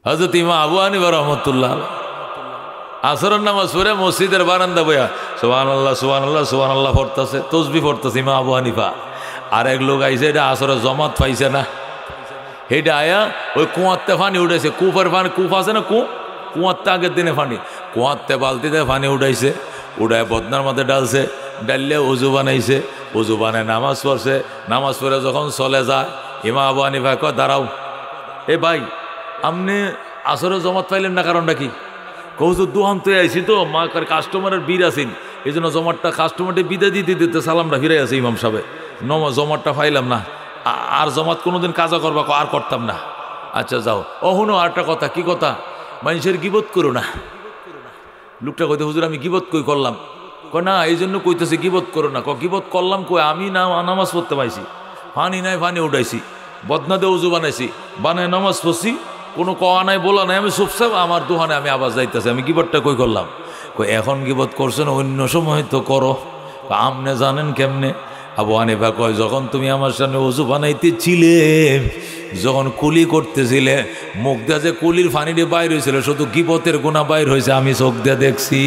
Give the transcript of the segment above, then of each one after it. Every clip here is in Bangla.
হযরত ইমাম আবু হানিফা রাহমাতুল্লাহ আসরের নামাজ পড়ে মসজিদের বারান্দা বইয়া সুবহানাল্লাহ সুবহানাল্লাহ সুবহানাল্লাহ পড়তেছে, তাসবিহ পড়তেছে ইমাম আবু হানিফা। আর এক লোক আইছে, এটা আসরের জমাত পাইছে না, এটা আয়া ওই কুয়াতে পানি উঠাইছে, কূপের পানি, কূপ আছে না, কুয়াতে আগের দিনে পানি, কুয়াতে বালতিতে পানি উঠাইছে, উঠায় বদনার মধ্যে ডালছে, ডাললে উজু বানাইছে, উজু বানায় নামাজ পড়ছে। নামাজ পড়ে যখন চলে যায় ইমাম আবু হানিফা কয় দাঁড়াও, এ ভাই আপনি আসরে জমাত পাইলেন না, কারণটা কি? কৌজুর দুহান তো আইসি তো মা কাস্টমারের বীর আছেন, এই জন্য জমাটটা কাস্টমারটি বিদে দিতে দিতে সালামটা ফিরে আছে ইমাম সাহেব, জমাটটা পাইলাম না, আর জমাত কোনোদিন কাজা করবা, আর করতাম না। আচ্ছা যাও। অহনো আরেকটা কথা, কি কথা? মানুষের গিবত করো না। লোকটা কইতে হুজুর আমি গিবত কই করলাম? কয় না, এই জন্য কইতেছি গিবত করো না। গিবত করলাম কই? আমি না নামাজ পড়তে পাইছি, পানি নাই, পানি উঠাইছি, বদনা দিয়ে উজু বানাইছি, বানায় নামাজ পড়ছি, কোনো কওয়া নাই বলা নাই, আমি চুপচাপ আমার দোকানে আমি আবার যাইতেছি, আমি গিবতটা কই করলাম? কই এখন গিবত করছেন, অন্য সময় তো করো। আমনে জানেন কেমনে? আবু হানিফা কয় যখন তুমি আমার সামনে উজু বানাইতেছিলে, যখন কুলি করতেছিলে, মুখ দিয়ে যে কুলির ফানিটি বাইর হয়েছিল, শুধু গিবতের গুণা বাইর হয়েছে, আমি চোখ দিয়ে দেখছি।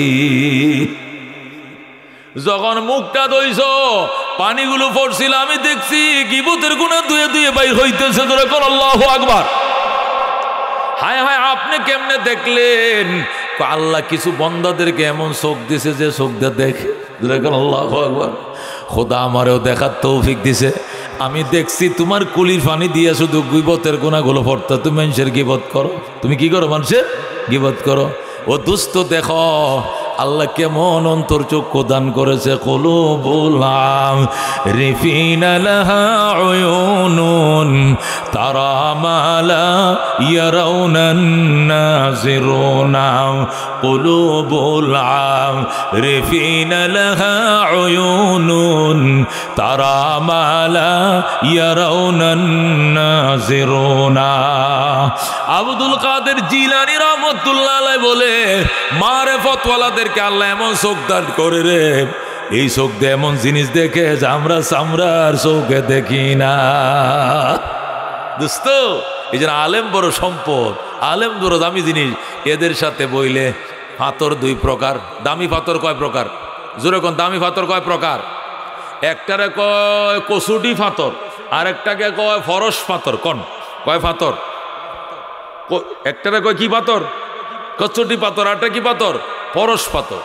যখন মুখটা ধুইছ, পানিগুলো পড়ছিল, আমি দেখছি গিবতের গুণা ধুয়ে ধুয়ে বাইর হইতেছে। ধরে কর আল্লাহু আকবার। হায় হায়, আপনি কেমনে দেখলেন? আল্লাহ কিছু বন্দাদেরকে এমন চোখ দিছে যে চোখ দিয়ে দেখে। ধরে কর আল্লাহু আকবার। খোদা আমারও দেখার তৌফিক দিছে, আমি দেখছি তোমার কুলির পানি দিয়ে শুধু গিবতের গুনাহগুলো পড়তে, তুমি মানুষের গিবত করো। তুমি কি করো? মানুষের গিবত করো। ও দুস্থ, দেখো আল্লাহ কেমন অন্তর চক্ষু দান করেছে। কুলুবুল আরিফিনা লাহা উয়ুনুন তারা মা লা ইয়ারাউনান নাযিরুনা। কুলুবুল আরিফিনা লাহা উয়ুনুন তারা মা লা ইয়ারাউনান নাযিরুনা। আব্দুল কাদের জিলানী রাহমাতুল্লাহ আলাইহি বলে, মারেফতওয়ালাদেরকে আল্লাহ এমন চোখ দান করে রে, এই চোখ দিয়ে এমন জিনিস দেখে যে আমরা চামড়ার চোখে দেখি না। দোস্ত, এই জন্য আলেম বড় সম্পদ, আলেম বড় দামি জিনিস। এদের সাথে বইলে পাথর দুই প্রকার। দামি পাথর কয় প্রকার? জোরে কোন, দামি পাথর কয় প্রকার? একটারে কয় কসুটি পাথর, আর একটাকে কয় ফরস পাথর। কোন কয় পাথর? একটারে কয় কি পাথর? কচুটি পাথর। আরটা কি পাথর? পরশ পাথর।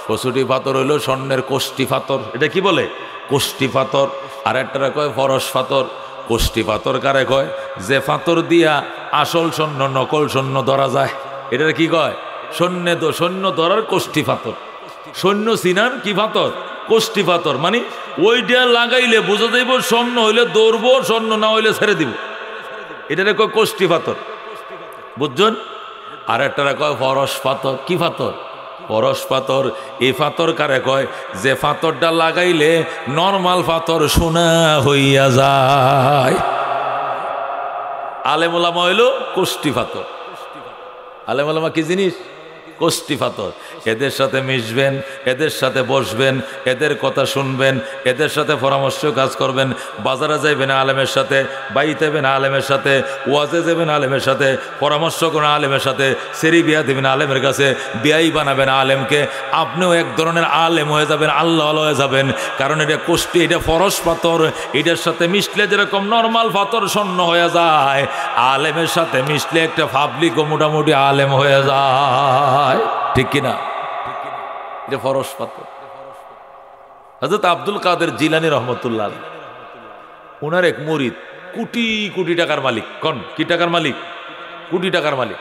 কচুটি পাথর হইল স্বর্ণের কোষ্টি পাথর, এটা কি বলে? কোষ্টি পাথর। আর একটা কয় পরশ পাথর। কোষ্টি পাথর কারে কয়? যে পাথর দিয়া আসল স্বর্ণ নকল স্বর্ণ ধরা যায়, এটা কি কয়? সৈন্য ধরার কোষ্টি পাথর। সৈন্য সিনার কি পাথর? কোষ্টি পাথর। মানে ওইটা লাগাইলে বোঝা যাইব স্বর্ণ হইলে দৌড়বো, স্বর্ণ না হইলে ছেড়ে দিব, এটারে কয় কোষ্টি পাথর। বুঝছেন? আর একটা কয় পরশ পাথর। কি পাথর? পরশ পাথর। এই পাথর কারে কয়? যে পাথরটা লাগাইলে নরমাল পাথর সোনা হইয়া যায়। আলেম ওলামা হইল কোষ্টি পাথর। আলেম ওলামা কি জিনিস? কোষ্টি পাথর। এদের সাথে মিশবেন, এদের সাথে বসবেন, এদের কথা শুনবেন, এদের সাথে পরামর্শ কাজ করবেন। বাজারে যাইবেন আলেমের সাথে, বাইতে যাবেন আলেমের সাথে, ওয়াজে যাবেন আলেমের সাথে, পরামর্শ করেন আলেমের সাথে, সেরি বিয়া দেবেন আলেমের কাছে, বিয়াই বানাবেন আলেমকে। আপনিও এক ধরনের আলেম হয়ে যাবেন, আল্লাহ হয়ে যাবেন। কারণ এটা কোষ্টি, এটা পরশ পাথর। এটার সাথে মিশলে যেরকম নর্মাল পাথর স্বর্ণ হয়ে যায়, আলেমের সাথে মিশলে একটা পাবলিকও মোটামুটি আলেম হয়ে যায়। ঠিক কিনা? এটা ফরস পাথর। হযরত আব্দুল কাদের জিলানী রহমতুল্লাহ, ওনার এক মুরিদ কোটি কোটি টাকার মালিক। কোন কি টাকার মালিক? কোটি টাকার মালিক।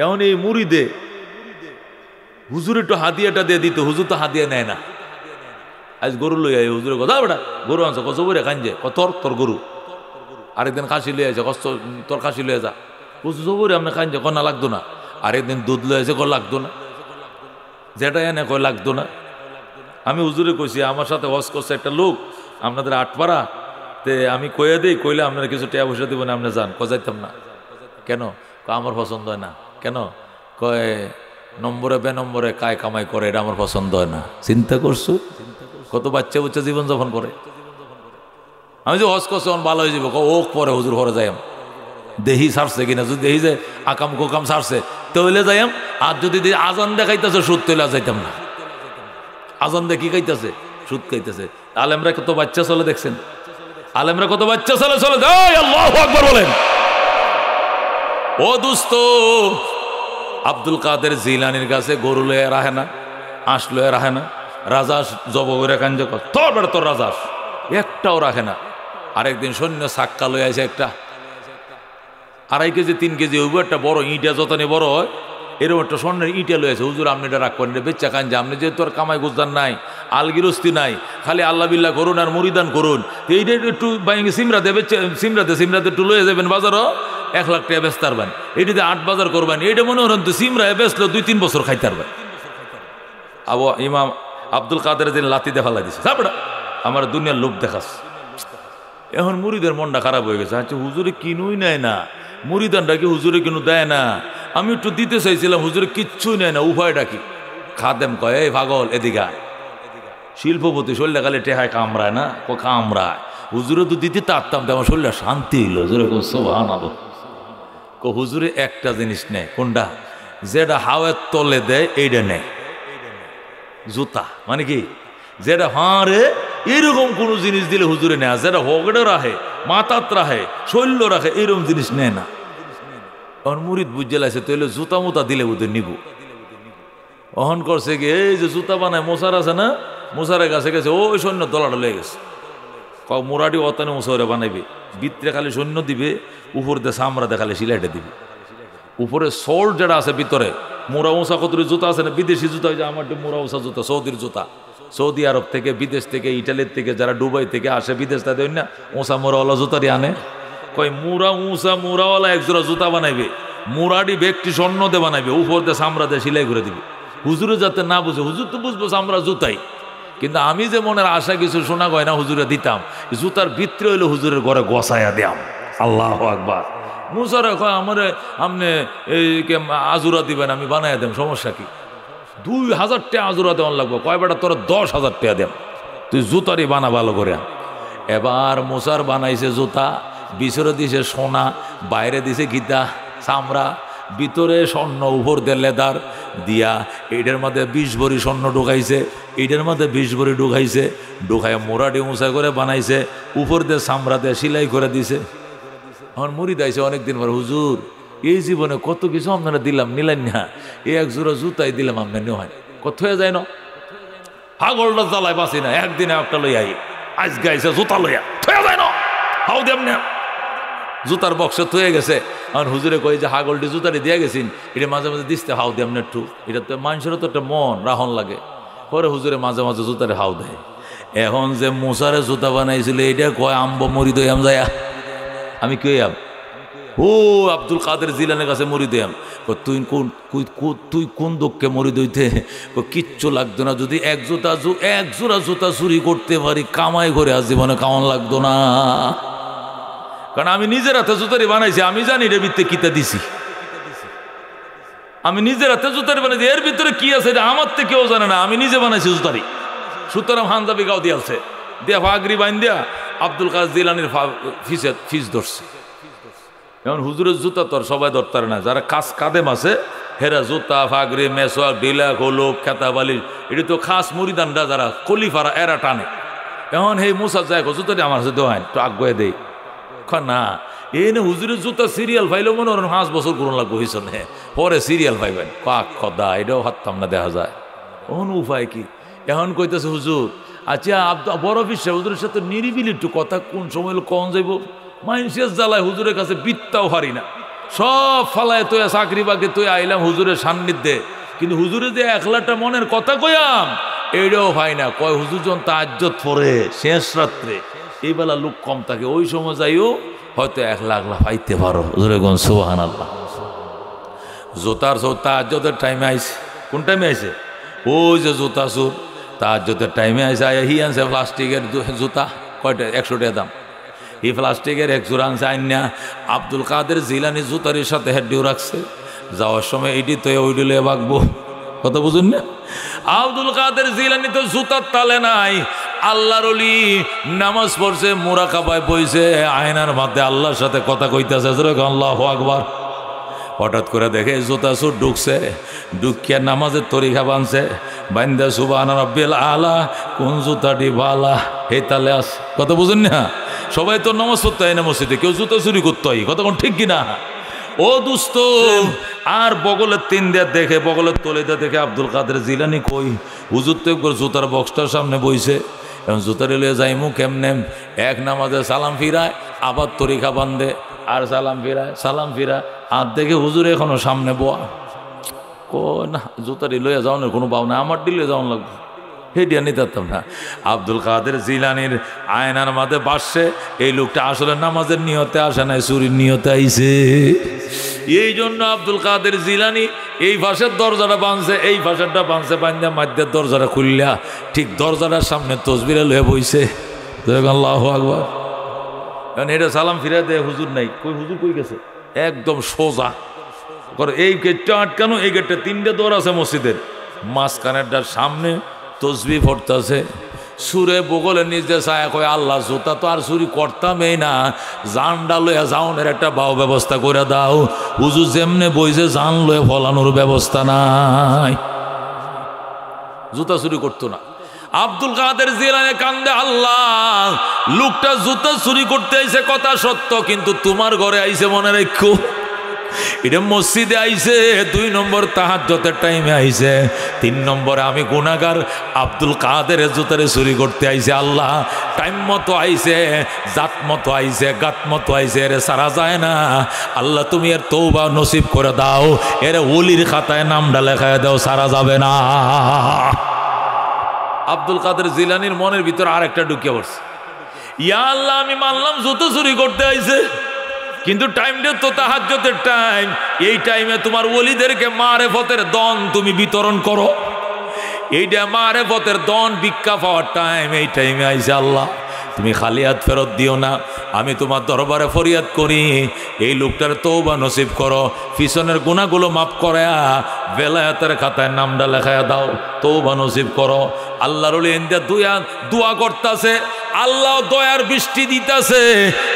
এখন এই মুরিদে হুজুর একটু হাদিয়াটা দিয়ে দিত, হুজুর তো হাদিয়া নেয় না। আজ গরু লই আয়, হুজুরে কথা বেটা গরু আনছো, কত বলে কাঞ্জে তোর গরু। আরেকদিন খাসি লই আছে, কষ্ট তোর খাসি লয়ে যা। হুজুর জবরে আপনি কাঞ্জে কনা লাগতো না। আরেকদিন দুধ লয়ে আছে, কো লাগতো না। যেটা এনে কয় লাগতো না। আমি হুজুরে কইছি, আমার সাথে ওয়াজ করছে একটা লোক আপনাদের আটপাড়া, তে আমি কয়ে দিই, কইলে আপনারা কিছু টাকা পয়সা দিব না, আপনি যান। যাইতাম না। কেন? আমার পছন্দ হয় না। কেন? কয় নম্বরে বে নম্বরে কায় কামাই করে, এটা আমার পছন্দ হয় না। চিন্তা করছো কত বাচ্চা বুচ্চা জীবনযাপন করে। আমি যে ওয়াজ করছি ভালো হয়ে যাবো, ও পরে হুজুর ঘরে যাই। দেহি ছাড়ছে কিনা, যদি দেহি যে আকাম কোকাম ছাড়ছে তৈলে যাইম, আর যদি আজান দেখাইতেছে সুদ তৈলে যাইতাম না। আজান দেখি খাইতেছে, সুদ খাইতেছে। আলেমরা কত বাচ্চা চলে দেখছেন, আলেমরা কত বাচ্চা চলে চলে আল্লাহু আকবার বলেন। ও দোস্ত, আব্দুল কাদের জিলানির কাছে গরু লয়ে রাখে না, আঁশ লয়ে রাখে না, রাজাস জব করে কাঞ্জ তোর বেড়া তোর রাজাস একটাও রাখে না। আরেকদিন সৈন্য সাক্কা লয়ে আছে একটা 2.5 কেজি 3 কেজি ওই একটা বড় ইঁটা যতনি বড় হয় এরকম একটা স্বর্ণের ইঁটা লয়েছে। হুজুর আপনি এটা রাখবেন, এটা বেচ্চা কাঞ্জা, আপনি যেহেতু আর কামাই গুজদান নাই, আলগিরস্তি নাই, খালি আল্লাহ বিল্লাহ করুন আর মুরিদান করুন, এইটা একটু বাইঙ্গে সিমরাতে বেচে সিমরাতে একটু লয়ে যাবেন বাজারও 1 লাখ টাকা বেচতে পারবেন, এটিতে 8 বাজার করবেন, এইটা মনে করেন তো সিমরায় বেচলো 2-3 বছর খাইতে পারবেন। আবু ইমাম আব্দুল কাদের দিন লাতি দেখা লাগিয়েছে, সাপড়া আমার দুনিয়ার লোভ দেখাস। এখন মুরিদের মনটা খারাপ হয়ে গেছে, আচ্ছা হুজুরে কিনুই নেয় না, মুরিদানটা কি হুজুরে কিনু দেয় না, আমি একটু দিতে চাইছিলাম, হুজুরে কিচ্ছুই নেয় না, উভয়টা কি? খাদেম কয় এই পাগল এদিকে, শিল্পপতি শরীরে খালি টেহায় কামড়ায় না, কামড়ায়, হুজুরে তো দিতে তারতাম তো আমার শরীরে শান্তি হইল। হুজুরে সুবহানাল্লাহ, হুজুরে একটা জিনিস নেয়, কোনটা? যেটা হাওয়ার তলে দেয় এইটা নেয়, জুতা। মানে কি? যেটা হাঁড়ে এরকম কোনো জিনিস দিলে হুজুরে নেয়, যেটা হগড়ে রাখে, মাথাত রাখে, শৈল্য রাখে, এরকম জিনিস নেয় না। তখন মুরিদ বুঝে লাগছে তাহলে জুতা মুতা দিলে ওদের নিব। অহন করছে কি, এই যে জুতা বানায় মোসার আছে না, মোসারের কাছে গেছে, ওই সৈন্য দলাটা লেগে গেছে, মোরাটি অতানে মোসারে বানাইবে, ভিতরে খালি সৈন্য দিবে, উপর দিয়ে চামড়া দেখালে সিলাইটা দিবে, উপরে সোল যেটা আছে ভিতরে মোরা মোসা কতরি জুতা আছে না, বিদেশি জুতা, যে আমার মোরা মোসা জুতা, সৌদির জুতা, সৌদি আরব থেকে, বিদেশ থেকে, ইটালির থেকে, যারা দুবাই থেকে আসে বিদেশ, তাদের না মোসা মোরাওয়ালা জুতারি আনে, কয় মুরা মুসা মুরাওয়ালা একজোড়া জুতা বানাইবে, মুরাডি ব্যক্তি স্বর্ণতে বানাইবে, উপর দিয়ে চামড়া দিয়ে সিলাই করে দিবে। হুজুরে যাতে না বুঝে, হুজুর তো বুঝবো চামড়া জুতাই, কিন্তু আমি যে মনের আশা কিছু শোনা গয় না হুজুরে দিতাম, জুতার ভিতরে হইলে হুজুরের ঘরে গসাইয়া দিয়াম। আল্লাহু আকবার। মুসারা কয় আমারে আপনি এই আজুরা দিবেন, আমি বানাইয়া দেম, সমস্যা কি? 2000 টাকা আজুরা দেওয়ান লাগবো, কয় বেটা তোর 10,000 টাকা দেম, তুই জুতারই বানা ভালো করে। এবার মুসার বানাইছে জুতা, ভিতরে দিছে সোনা, বাইরে দিছে গীতা চামড়া, ভিতরে স্বর্ণ, উপর দিয়ে লেদার দিয়া, এইটার মধ্যে 20 ভরি স্বর্ণ ঢুকাইছে, এইটার মধ্যে 20 ভরি ঢুকাইছে, ঢুকাই মোরাটি মুসা করে বানাইছে, উপর দিয়ে চামড়া দিয়ে সিলাই করে দিছে। আমার মুরিদ আইছে অনেকদিন পর, হুজুর এই জীবনে কত কিছু আপনারা দিলাম, নিলেন না, এই এক জোড়া জুতাই দিলাম, আপনার নেওয়া কত হয়ে যায় না, হাগলটা জ্বালায় বাঁচি না, একদিনে একটা লই আই, আজ গাইছে জুতা লইয়া থয়ে যায় না, হাও দেম না, জুতার বক্সে থয়ে গেছে। আর হুজুরে কই যে হাগলটি জুতাটি দিয়ে গেছেন, এটা মাঝে মাঝে দিতে হাও দেম না একটু, এটা তো মানুষেরও তো একটা মন রাহন লাগে, পরে হুজুরে মাঝে মাঝে জুতারে হাও দেয়। এখন যে মুসারে জুতা বানাইছিল এটা কয় আম্ব মরিদ হইয়াম যায়া, আমি কে আম, ও আব্দুল কাদের জিলানের কাছে মরিদ হইয়াম। তুই কোন দুঃখে মরিদ হইতে? কিচ্ছু লাগতো না, যদি এক জোড়া জুতা চুরি করতে পারি, কামাই করে আজ জীবনে কামান লাগতো না, কারণ আমি নিজের হাতে জুতারি বানাইছি, আমি জানি এর ভিতরে কিতা দিছি, আমি নিজের হাতে জুতারি বানাইছি, এর ভিতরে কি আছে এটা আমার থেকে কেউ জানে না, আমি নিজে বানাইছি জুতারি। সুতরাং হানজাবি গাও দিয়ালছে, দিয়া ফাগরি বাইন দিয়া আব্দুল কাদের জিলানির ফিস ধরছে। এখন হুজুরের জুতা তো সবাই ধরতার না, যারা কাজ কাদেম আছে হেরা জুতা ফাগরি মেসোয়াক ডিলা গোলক খেতা বালির, এটি তো খাস মুরিদানরা যারা কলিফারা এরা টানে। এখন হে মুসা যায় জুতাটি আমার কাছে দেওয়ান তো আগুয়ে দেই, না এই না হুজুরের জুতা সিরিয়াল পাইলে মনে করেন 5 বছর করুন লাগবো হিসনে, পরে সিরিয়াল পাইবেন, পাক খদা এটাও হাততাম না, দেখা যায়। এখন উপায় কি? এখন কইতেছে হুজুর আচ্ছা বড় বিশ্ব হুজুরের সাথে নিরিবিলি একটু কথা কোন সময় কন যাইব, মাইনসের জ্বালায় হুজুরের কাছে বিত্তাও হারি না, সব ফালায় তোয়া চাকরি বাকরি তুই আইলাম হুজুরের সান্নিধ্যে, কিন্তু হুজুরে যে একলাটা মনের কথা কইয়াম এইটাও ভাই না। কয় হুজুর যখন তাজ্জত পড়ে শেষ রাত্রে, এই বেলা লোক কম থাকে, ওই সময় যাইও হয়তো 1 লাখ পাইতে পারো। হুজুরে গন সুবহানাল্লাহ। জুতার সৌ তাজ্জতের টাইমে আইছে, কোন টাইমে আইছে? ওই যে জুতা সুর তাজ্জতের টাইমে আইসে, হি আনছে প্লাস্টিকের জুতা, কয়টা 100 টাকা দাম, এই প্লাস্টিকের 1 জোড়া আনছে আইনা, আব্দুল কাদের জিলানি জুতারির সাথে হেড্ডিও রাখছে, যাওয়ার সময় এইটি তো ওইডিলে বাগবো, কথা বুঝুন না? আব্দুল কাদের জিলানি তো জুতার তালে নাই, আল্লাহর ওলি নামাজ পড়ছে, মুরাকাবায় বইছে, আয়নার মধ্যে আল্লাহর সাথে কথা কইতাছে, আল্লাহু আকবার। হঠাৎ করে দেখে জুতা সুর ঢুকছে, ঢুকিয়া নামাজের তরিকা বানছে, বান্দা সুবহানা রাব্বিল আলা, কোন জুতাটি ভালা, এই তালে আস। কথা বুঝেন না? সবাই তো নামাজ পড়তে হয় না মসজিদে, কেউ জুতা চুরি করতে হয়, কথা কোন ঠিক কিনা? ও দুস্ত, আর বগলের তিন দিয়ে দেখে, বগলের তলিদা দেখে আব্দুল কাদের জিলানি কই? হুজুর তো একবার জুতার বক্সটার সামনে বইছে, এখন জুতারে লিয়ে যাইমু কেমনে? এক নামাজে সালাম ফিরায়, আবার তরিকা বান্ধে, আর সালাম ফিরায়, সালাম ফিরায়, আর দেখে হুজুর এখনো সামনে বোয়া। না, জুতারি লইয়া যাওয়ানোর কোনো পাও না, আমার ডিলে যাওয়ান লাগবে, হেডিয়া নিতে পারতাম না। আব্দুল কাদের জিলানির আয়নার মাঝে বাসছে, এই লোকটা আসলে নামাজের নিয়তে আসে নাই, চুরির নিয়তে আইছে। এই জন্য আব্দুল কাদের জিলানি এই পাশের দরজাটা বাঁধছে, এই পাশেরটা বাঁধছে, বান্ধা মাধ্যের দরজাটা খুললা ঠিক দরজাটার সামনে তসবিরে লয়ে বইছে, আল্লাহু আকবার। কারণ এটা সালাম ফিরে দেয়, হুজুর নাই, কই হুজুর কই গেছে? একদম সোজা করে এই গেটটা আটকানো, এই গেটটা তিনটে দৌড় আছে মসজিদের, মাঝখানেরটার সামনে তসবি পড়তেছে, সুরে বগলের নিচে ছায়া কয় আল্লাহ, জুতা তো আর চুরি করতামই না, জানডা লইয়া যাওনের একটা বাও ব্যবস্থা করে দাও। হুজুর যেমনে বইছে জান লয়ে ফলানোর ব্যবস্থা নাই, জুতা চুরি করতো না। আব্দুল কাদের জিলানী কান্দে, আল্লাহ, লোকটা জুতা চুরি করতে আইছে কথা সত্য, কিন্তু তোমার ঘরে আইছে মনে রাখো, এটা মসজিদে আইছে, 2 নম্বর তাহাজ্জুদের টাইমে আইছে, 3 নম্বরে আমি গুনাহগার আব্দুল কাদের জুতারে চুরি করতে আইছে। আল্লাহ, টাইম মতো আইছে, জাত মতো আইছে, গাত মতো আইছে, এর সারা যায় না। আল্লাহ, তুমি এর তওবা নসিব করে দাও, এর ওলির খাতায় নামটা লেখায় দাও, সারা যাবে না। আব্দুল কাদের জিলানির মনের ভিতর আরেকটা ঢুকিয়ে পড়ছে, ইয়া আল্লাহ, আমি মানলাম জুতো চুরি করতে আইছে, কিন্তু টাইমটা তো তাহাজ্জুদের টাইম, এই টাইমে তোমার ওলিদেরকে মারেফতের দন তুমি বিতরণ করো, এইটা মারেফতের দন ভিক্ষা পাওয়ার টাইম, এই টাইমে আইছে। আল্লাহ, তুমি খালি হাত ফেরত দিও না, আমি তোমার দরবারে ফরিয়াদ করি, এই লোকটার তওবা নসিব করো, পিছনের গুনাহগুলো মাফ করে বেলায়েতের খাতায় নামটা লেখায়া দাও, তওবা নসিব করো। আল্লাহর ওলি এনদা দোয়া করতেছে, আল্লাহ দয়ার বৃষ্টি দিতেছে,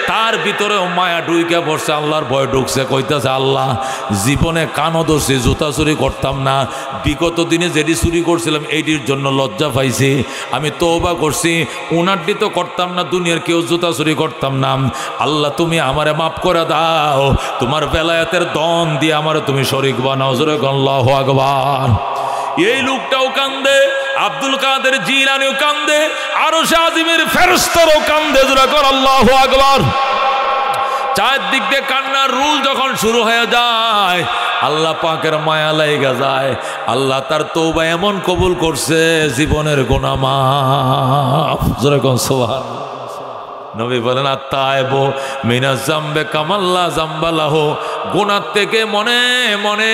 তার ভিতরেও মায়া ঢুইকে পড়ছে, আল্লাহর ভয় ঢুকছে, কইতাছে আল্লাহ, জীবনে কানও ধরছি, জুতা চুরি করতাম না, বিগত দিনে যেটি চুরি করছিলাম এইটির জন্য লজ্জা পাইছি, আমি তওবা করছি, উনারটি তো করতাম না, দুনিয়ার কেউ জুতা চুরি করতাম না। আল্লাহ, তুমি আমারে মাফ করে দাও, তোমার বেলায়েতের দন দিয়ে আমারে তুমি শরীক বানাও, জোরে আল্লাহু আকবার। এই লোকটাও কান্দে, আব্দুল কাদের জিলানীও কান্দে, আরশে আজিমের ফেরেশতারাও কান্দে, জোরে আল্লাহু আকবার। চারদিক দিয়ে কান্নার রুল যখন শুরু হয়ে যায়, আল্লাহ পাকের মায়া লাগা যায়, আল্লাহ তার তওবা এমন কবুল করছে, জীবনের গুনাহ মাফ, জোরে সুবহানাল্লাহ। নবী বলেন, আত্তায়েবু মিনাজ যামবে কামাল্লা যামবালাহু, গুনাহ থেকে মনে মনে,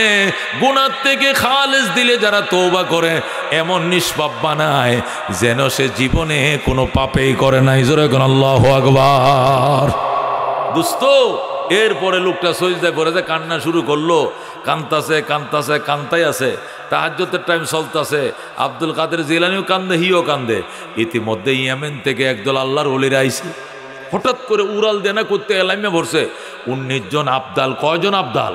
গুনাহ থেকে খালেস দিলে যারা তওবা করে, এমন নিষ্পাপ বানায় যেন সে জীবনে কোনো পাপেই করে নাই, জোরে আল্লাহু আকবার। দোস্ত, এরপরে লোকটা সজদায় পড়ে যে কান্না শুরু করলো, কান্তাছে কান্তাছে কান্তাই আছে, তাহাজ্জুদের টাইম চলতেছে, আব্দুল কাদের জিলানীও কান্দে, হিও কান্দে। ইতিমধ্যে ইয়েমেন থেকে একদল আল্লাহর ওলিরা আইছে, হঠাৎ করে উড়াল দেনা করতে এলাইমে ভরছে, 19 জন আবদাল, কয়জন আবদাল?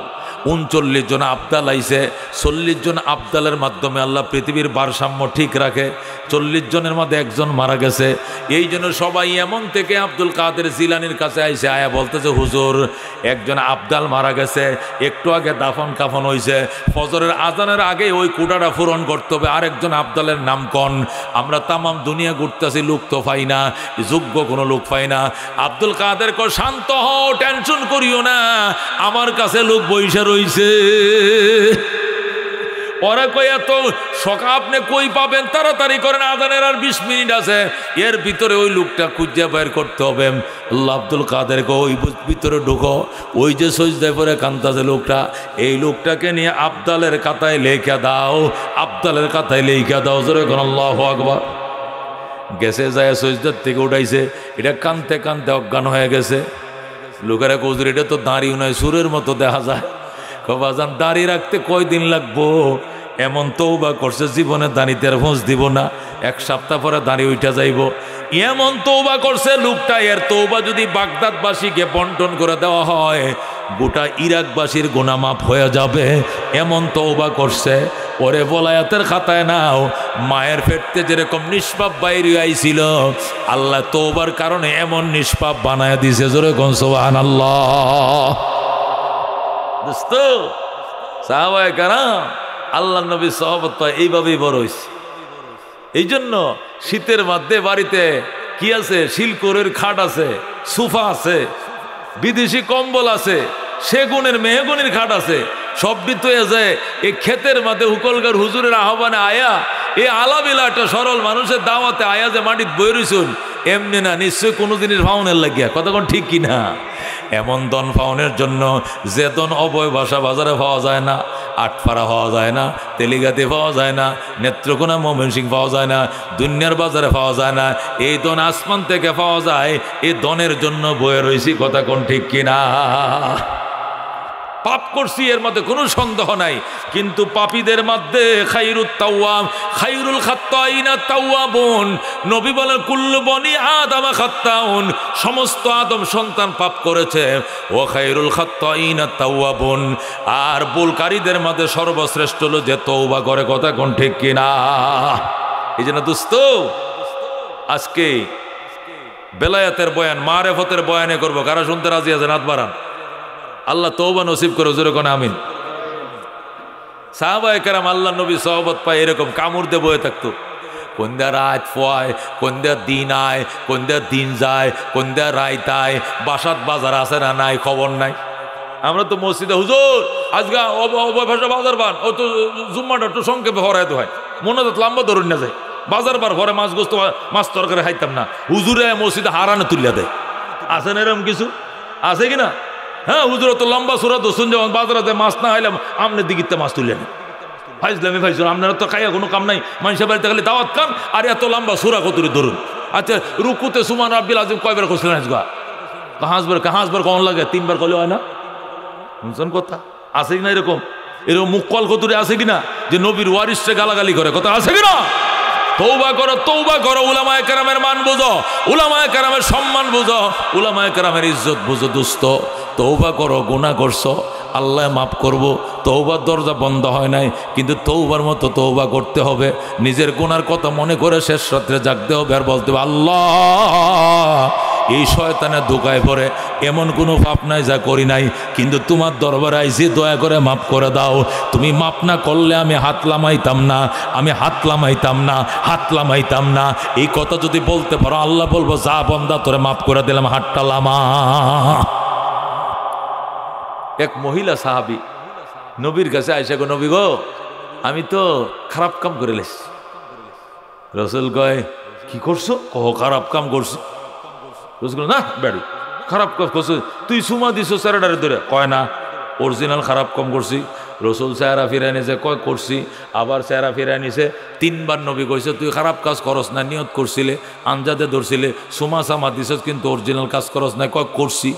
39 জন আবদাল আইছে। 40 জন আবদালের মাধ্যমে আল্লাহ পৃথিবীর ভারসাম্য ঠিক রাখে, 40 জনের মধ্যে একজন মারা গেছে। এই জন্য সবাই এমন থেকে আব্দুল কাদের জিলানির কাছে আইছে, আয়া বলতেছে, হুজুর, একজন আবদাল মারা গেছে, একটু আগে দাফন কাফন হয়েছে, ফজরের আজানের আগে ওই কুটাটা পূরণ করতে হবে, আরেকজন আবদালের নাম কন, আমরা তামাম দুনিয়া ঘুরতেছি, লোক তো পাই না, যোগ্য কোনো লোক পাই না। আব্দুল কাদের কো, শান্ত হও, টেনশন করিও না, আমার কাছে লোক বইসা রইছে। ওরা কই, এত সকাল আপনি কই পাবেন, তাড়াতাড়ি করেন, আজানের আর 20 মিনিট আছে, এর ভিতরে ওই লোকটা খুঁজে বের করতে হবে। আল্লাহ আব্দুল কাদের কো, ওই ভিতরে ঢুকো, ওই যে সজদায় পরে কান্তাছে লোকটা, এই লোকটাকে নিয়ে আবদালের খাতায় লেখা দাও, আবদালের খাতায় লেখা দাও, জোরে আল্লাহু আকবার। গেছে, যায় সজদার থেকে উঠাইছে, এটা কানতে কানতে অজ্ঞান হয়ে গেছে। লোকেরা কৌজুর, এটা তো দাঁড়িয়ে নয়, সুরের মতো দেখা যায়। বাজান, দাঁড়িয়ে রাখতে কয়দিন লাগবো? এমন তওবা করছে, জীবনে দাঁড়িতে আর পৌঁছ দিব না। এক সপ্তাহ পরে দাঁড়িয়ে উঠা যাইব। এমন তওবা করছে লোকটা, এর তওবা যদি বাগদাদবাসীকে বন্টন করে দেওয়া হয় গোটা ইরাকবাসীর গুনাহ মাফ হয়ে যাবে, এমন তওবা করছে। ওরে বলায়াতের খাতায় নাও, মায়ের পেটতে যেরকম নিষ্পাপ বাইরে আইছিল আল্লাহ তওবার কারণে এমন নিষ্পাপ বানায় দিছে। জোরে কোন সুবহানাল্লাহ। দোস্ত সাহাবায়ে কেরাম আল্লাহর নবী সাহাবত এইভাবেই বড় হইছে। এই জন্য শীতের মধ্যে বাড়িতে কি আছে, শিলকোরের খাট আছে, সোফা আছে, বিদেশি কম্বল আছে, সেগুনের মেহগুনির খাট আছে, সব বিতয়ে যায়। এই ক্ষেতের মধ্যে হুকলগার হুজুরের আহ্বানে আয়া এই আলাবিলাটা সরল মানুষের দাওয়াতে আয়া যে মাটিত বই রইছুন, এমনি না, নিশ্চয় কোনো জিনিস ফাউনের লাগিয়া, কতক্ষণ ঠিক কিনা। এমন দন ফাউনের জন্য যে দন অবয় ভাষা বাজারে পাওয়া যায় না, আটপাড়া পাওয়া যায় না, তেলিগাতে পাওয়া যায় না, নেত্রকোনা ময়মনসিং পাওয়া যায় না, দুনিয়ার বাজারে পাওয়া যায় না, এই দন আসমান থেকে পাওয়া যায়। এই দনের জন্য বয়ে রয়েছি, কথা কোন ঠিক কিনা। পাপ করছি এর মধ্যে কোনো সন্দেহ নাই, কিন্তু পাপীদের মধ্যে খায়রুত তাওয়াব খায়রুল খাত্তাইনা তাওয়াবুন। নবী বলেন কুল্লু বনি আদম খাত্তাউন, সমস্ত আদম সন্তান পাপ করেছে। ও খায়রুল খাত্তাইনা তাওয়াবুন, আর ভুলকারীদের মধ্যে সর্বশ্রেষ্ঠ হলো যে তওবা করে, কথা কোন ঠিক কিনা। এই জন্য দোস্ত আজকে বেলায়েতের বয়ান, মারেফতের বয়ানে করবো। কারা শুনতে রাজি আছেন? হাত বাড়ান। আল্লাহ তওবা নসিব করে, জোরে কোন আমিন। সাহাবায়ে কেরাম আল্লাহ নবী সহবত পায় এরকম কামড় দিয়ে বয়ে থাকতো। কোন দেয়া রাত ফয়, কোন দেয়া দিন আয়, কোন দেয়া দিন যায়, কোন দেয়া রাইত আয়, বাসাত বাজার আছে না নাই খবর নাই। আমরা তো মসজিদে হুজুর আজকে ভাষা বাজার বান, ও তো জুম্মাটা একটু সংক্ষেপে হরাইতে হয়, মনে তো লম্বা ধরুন না যায়। বাজার বার ঘরে মাছ গোস্ত মাছ তরকারি খাইতাম না, হুজুরে মসজিদে হারানো তুলিয়া দেয়। আছে না এরকম কিছু? আছে কিনা? হ্যাঁ, হুজুর তো লম্বা সুরা দোষণ, যেমন বাজারাতে মাছ না হইলাম আমনে দিকিতে মাছ তুলে নেন। ফাইজলামি ফাইজুল, আপনারা তো খাইয়া কোনো কাম নাই, মানুষের বাড়িতে খালি দাওয়াত খান আর এত লম্বা সুরা কতুরি ধরুন। আচ্ছা, রুকুতে সুমান রাব্বিল আযীম কয়বার করছিলেন? আজগা কাহাজবার কখন লাগে? 3 বার করলে হয় না? শুনছেন কথা? আছে কিনা এরকম? এরকম মুক্কল কতুরি আছে কিনা যে নবীর ওয়ারিসে গালাগালি করে? কথা আছে কিনা? তওবা করো, তওবা করো, উলামায়ে কেরামের মান বুঝো, উলামায়ে কেরামের সম্মান বুঝো, উলামায়ে কেরামের ইজ্জত বুঝো। দোস্ত তওবা করো, গুনাহ করছো আল্লাহ মাফ করব। তওবার দরজা বন্ধ হয় নাই, কিন্তু তওবার মতো তওবা করতে হবে। নিজের গুনার কথা মনে করে শেষ রাত্রে জাগতে হবে আর বলতে হবে আল্লাহ এই শয়তানের ধোকায় পড়ে এমন কোনো পাপ নাই যা করি নাই, কিন্তু তোমার দরবারে আইছি, দয়া করে মাফ করে দাও। তুমি মাফ না করলে আমি হাত লামাইতাম না, আমি হাত লামাইতাম না, হাত লামাইতাম না। এই কথা যদি বলতে পারো আল্লাহ বলবো যা বন্দা তোরে মাফ করে দিলাম, হাতটা লামা। এক মহিলা সাহাবী নবীর কাছে আইসা গো, নবী গো আমি তো খারাপ কাম করে লেছি। রাসূল কয় কি করছো? কহ খারাপ কাম করছি। রাসূল না বেড়ি খারাপ কাজ করছো, তুই সুমা দিছো চেহারাটারে ধরে? কয় না, অরিজিনাল খারাপ কাম করছি। রসুল চেহারা ফিরাই নিছে, কয় করছি, আবার চেহারা ফিরাই নিছে। 3 বার নবী কইছে তুই খারাপ কাজ করস না, নিয়ত করছিলে, আঞ্জাদে ধরছিলে, সুমা সামা দিছ, কিন্তু অরিজিনাল কাজ করস না। কয় করছি।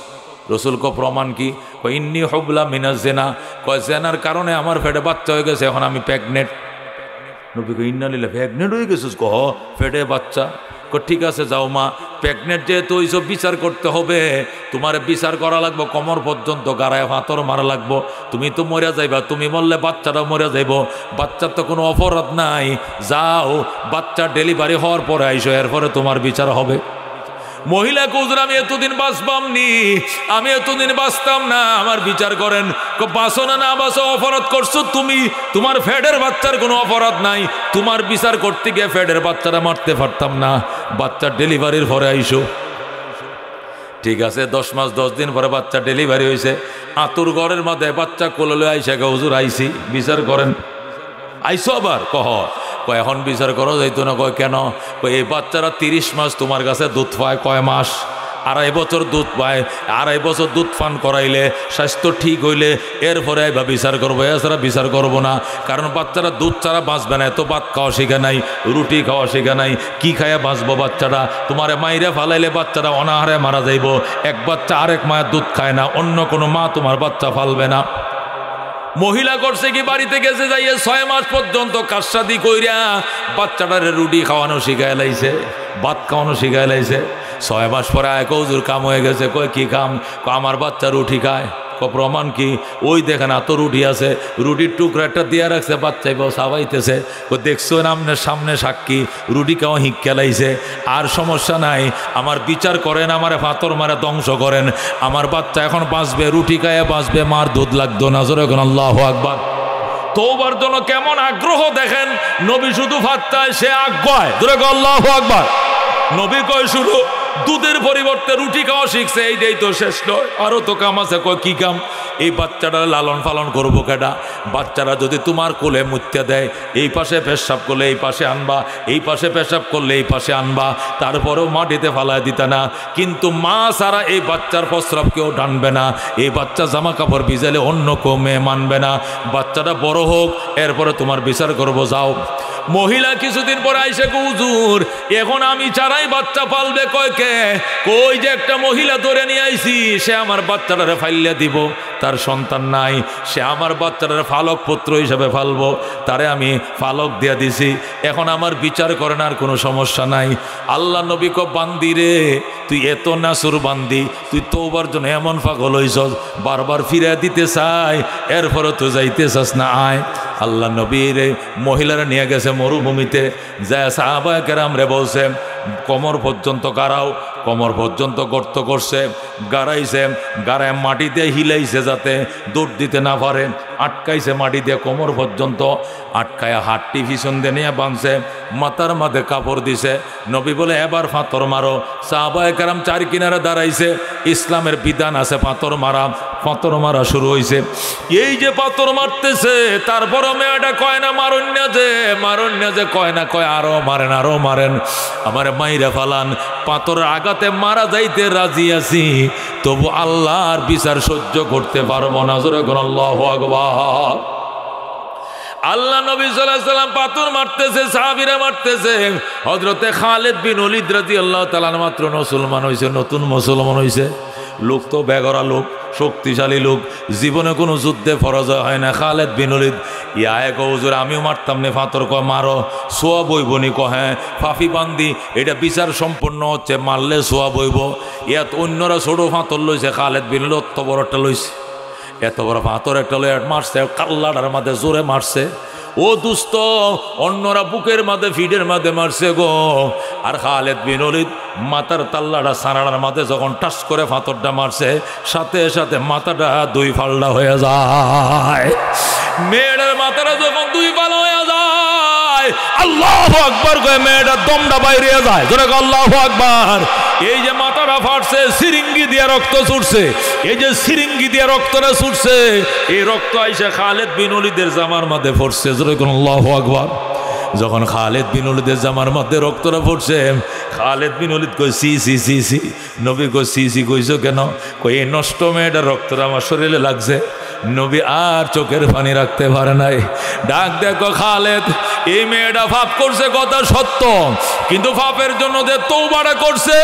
রসুল ক প্রমাণ কি? কয় ইন্নি হুবলা মিনাজ জিনা, কয় জেনার কারণে আমার পেটে বাচ্চা হয়ে গেছে, এখন আমি প্রেগনেন্ট। নবী কয় ইন্না লিল্লাহি, প্রেগনেন্ট হয়ে গেছিস? কহ পেটে বাচ্চা। ঠিক আছে যাও মা, প্রেগনেন্ট যেহেতু ওইসব বিচার করতে হবে, তোমার বিচার করা লাগবো, কোমর পর্যন্ত গাড়ায় পাথর মারা লাগবো। তুমি তো মরে যাইবা, তুমি মরলে বাচ্চাটাও মরে যাইব, বাচ্চার তো কোনো অপরাধ নাই। যাও বাচ্চা ডেলিভারি হওয়ার পরে আইসো, এরপরে তোমার বিচার হবে। মহিলা কুজুর আমি এতদিন বাঁচবামনি, আমি এতদিন বাঁচতাম না, আমার বিচার করেন। বাঁচো না না বাঁচো, অপরাধ করছো তুমি, তোমার ফেডের বাচ্চার কোনো অপরাধ নাই, তোমার বিচার করতে গিয়ে ফেডের বাচ্চারা মারতে পারতাম না, বাচ্চার ডেলিভারির পরে আইসো। ঠিক আছে 10 মাস 10 দিন পরে বাচ্চা ডেলিভারি হয়েছে, আতুর ঘরের মধ্যে বাচ্চা কোলে আইসা গে হুজুর আইসি, বিচার করেন। আইসো আবার? কহ এখন বিচার করো যাইতো না। কয় কেন? কয় এই বাচ্চারা 30 মাস তোমার কাছে দুধ পায়, কয় মাস? 2.5 বছর দুধ পায়, 2.5 বছর দুধ পান করাইলে স্বাস্থ্য ঠিক হইলে এরপরে এবার বিচার করবো, এছাড়া বিচার করবো না। কারণ বাচ্চারা দুধ ছাড়া বাঁচবে না, এত ভাত খাওয়া শেখা নাই, রুটি খাওয়া শেখা নাই, কি খাইয়া বাঁচবো বাচ্চারা? তোমারে মাইরে ফালাইলে বাচ্চারা অনাহারে মারা যাইব। এক বাচ্চা আরেক মায়ের দুধ খায় না, অন্য কোনো মা তোমার বাচ্চা ফালবে না। মহিলা করছে কি, বাড়িতে গেছে যাইয়ে 6 মাস পর্যন্ত কাশাদি কইরা বাচ্চাটারে রুটি খাওয়ানো শিখায় লাইছে, ভাত খাওয়ানো শিখায় লাইছে। 6 মাস পরে আয় হুজুর কাম হয়ে গেছে। কয় কি কাম? আমার বাচ্চা রুটি খায়। প্রমাণ কি? ওই দেখেন এত রুটি আছে, রুটির টুকরা একটা দিয়া রাখছে, বাচ্চাই পাও সাবাইতেছে। দেখছো আপনার সামনে সাক্ষী, রুটি খাওয়া হিক খেলাইছে। আর সমস্যা নাই, আমার বিচার করেন, আমার পাথর মারা ধ্বংস করেন, আমার বাচ্চা এখন বাঁচবে, রুটি খায় বাঁচবে, মার দুধ লাগতো না। জোরে এখন আল্লাহু আকবার। তওবার জন্য কেমন আগ্রহ দেখেন। নবী শুধু ভাত চায়, সে আজ্ঞায়। জোরে আল্লাহু আকবার। নবী কয় শুরু দুধের পরিবর্তে রুটি খাওয়া শিখছে, এইটাই তো শেষ নয়, আরো তো কাম আছে। কয় কি কাম? এই বাচ্চাটা লালন পালন করবো কেডা? বাচ্চারা যদি তোমার কোলে মুত্যা দেয়, এই পাশে পেশাব করলে এই পাশে আনবা, এই পাশে পেশাব করলে এই পাশে আনবা, তারপরেও মাটিতে ফালায় দিতা না। কিন্তু মা ছাড়া এই বাচ্চার প্রস্রাব কেউ টানবে না, এই বাচ্চা জামা কাপড় ভিজালে অন্য কেউ মেয়ে মানবে না। বাচ্চাটা বড় হোক, এরপরে তোমার বিচার করবো, যাও। মহিলা কিছুদিন পরে আইসে, হুজুর এখন আমি চারাই বাচ্চা পালবে। কয় কে? কই যে একটা মহিলা ধরে নিয়ে আইছি, সে আমার বাচ্চাটারে ফাইলিয়া দিব, তার সন্তান নাই, সে আমার বাচ্চাটারে ফালক পুত্র হিসাবে ফালবো, তারে আমি ফালক দিয়া দিছি, এখন আমার বিচার করেন, আর কোনো সমস্যা নাই। আল্লাহ নবী কো বান্দি রে, তুই এত নাসুর বান্দি, তুই তওবার জন্য এমন পাগল হইছস, বারবার ফিরে দিতে চাই, এরপরে তুই যাইতে চাস না, আয়। আল্লাহ নবীর মহিলারা নিয়ে গেছে মরুভূমিতে, যা সাহাবায়ে কেরাম রে বলছে কোমর পর্যন্ত গাড়াও, কোমর পর্যন্ত গর্ত করছে, গাড়াইছে, গাড়ায় মাটি দিয়ে হিলাইছে যাতে দৌড় দিতে না পারে, আটকাইছে মাটি দিয়ে কোমর পর্যন্ত, আটকায় হাতটি পিছন দিয়ে নিয়ে বাঁধছে, মাথার মাঝে কাপড় দিছে। নবী বলে এবার পাথর মারো। সাহাবায়ে কেরাম চার কিনারে দাঁড়াইছে, ইসলামের বিধান আছে পাথর মারা, পাথর মারা শুরু হয়েছে। এই যে পাথর মারতেছে, তারপর মেয়েটা কয় না মারণ্যা যে কয় না, কয় আরো মারেন, আরো মারেন, আমার মাইরা ফালান, পাথরের আঘাতে মারা যাইতে রাজি আছি, তবু আল্লাহর বিচার সহ্য করতে পারবো না। জোরে কোন আল্লাহু আকবার। আল্লাহ নবী সাল্লাল্লাহু আলাইহি ওয়াসাল্লাম পাথর মারতেছে, সাহাবীরা মারতেছে। হযরতে খালিদ বিন ওলীদ রাদিয়াল্লাহু তাআলা মাত্র মুসলমান হইছে, নতুন মুসলমান হইছে। লোক তো বেগরা লোক, শক্তিশালী লোক, জীবনে কোনো যুদ্ধে পরাজয় হয় না। খালিদ বিন ওলীদ ইয়া কো হুজুর আমিও মারতাম না পাথর। কয় মারো, সোয়া বইবনি। কয় হ্যাঁ, ফাফি বান্দি, এটা বিচার সম্পন্ন হচ্ছে, মারলে সোয়া বইব। ইয়াত অন্যরা ছোট পাথর লইছে, খালিদ বিন ওলীদ অত বড়টা লইছে, এত বড় পাথর একটা লয়ে মারছে, কাল্লাটার মাঝে জোরে মারছে। ও দুস্ত, অন্যরা বুকের মাঝে ফিডের মাঝে মারছে গো, আর খালিদ বিন ওলীদ মাথার তাল্লাটা সারাটার মাঝে যখন টাচ করে পাথরটা মারছে, সাথে সাথে মাথাটা দুই ফাল্লা হয়ে যায়। মেয়েটার মাথাটা যখন দুই ফাল হয়ে যায়, আল্লাহু আকবার কয়ে মেয়েটার দমটা বাইরে যায়। জোরে আল্লাহু আকবার। এই যে মাথাটা ফাটছে, সিরিঙ্গি দিয়ে রক্ত ছুটছে, এই যে সিরিঙ্গি দিয়ে রক্তটা ছুটছে, এই রক্ত আইসা খালিদ বিন ওলীদের জামার মধ্যে পড়ছে। জোরে আল্লাহু আকবার। যখন খালিদ বিন ওলীদের জামার মধ্যে রক্তটা পড়ছে, খালিদ বিন ওলীদ কই সি সি সি সি। নবী কই সি সি কইছো কেন? কই এই নষ্ট মেয়েটার রক্তটা আমার শরীরে লাগছে। নবী আর চোখের পানি রাখতে পারে নাই, ডাক দেখো খালিদ, এই মেয়েটা পাপ করছে কথা সত্য, কিন্তু পাপের জন্য যে তওবাটা করছে,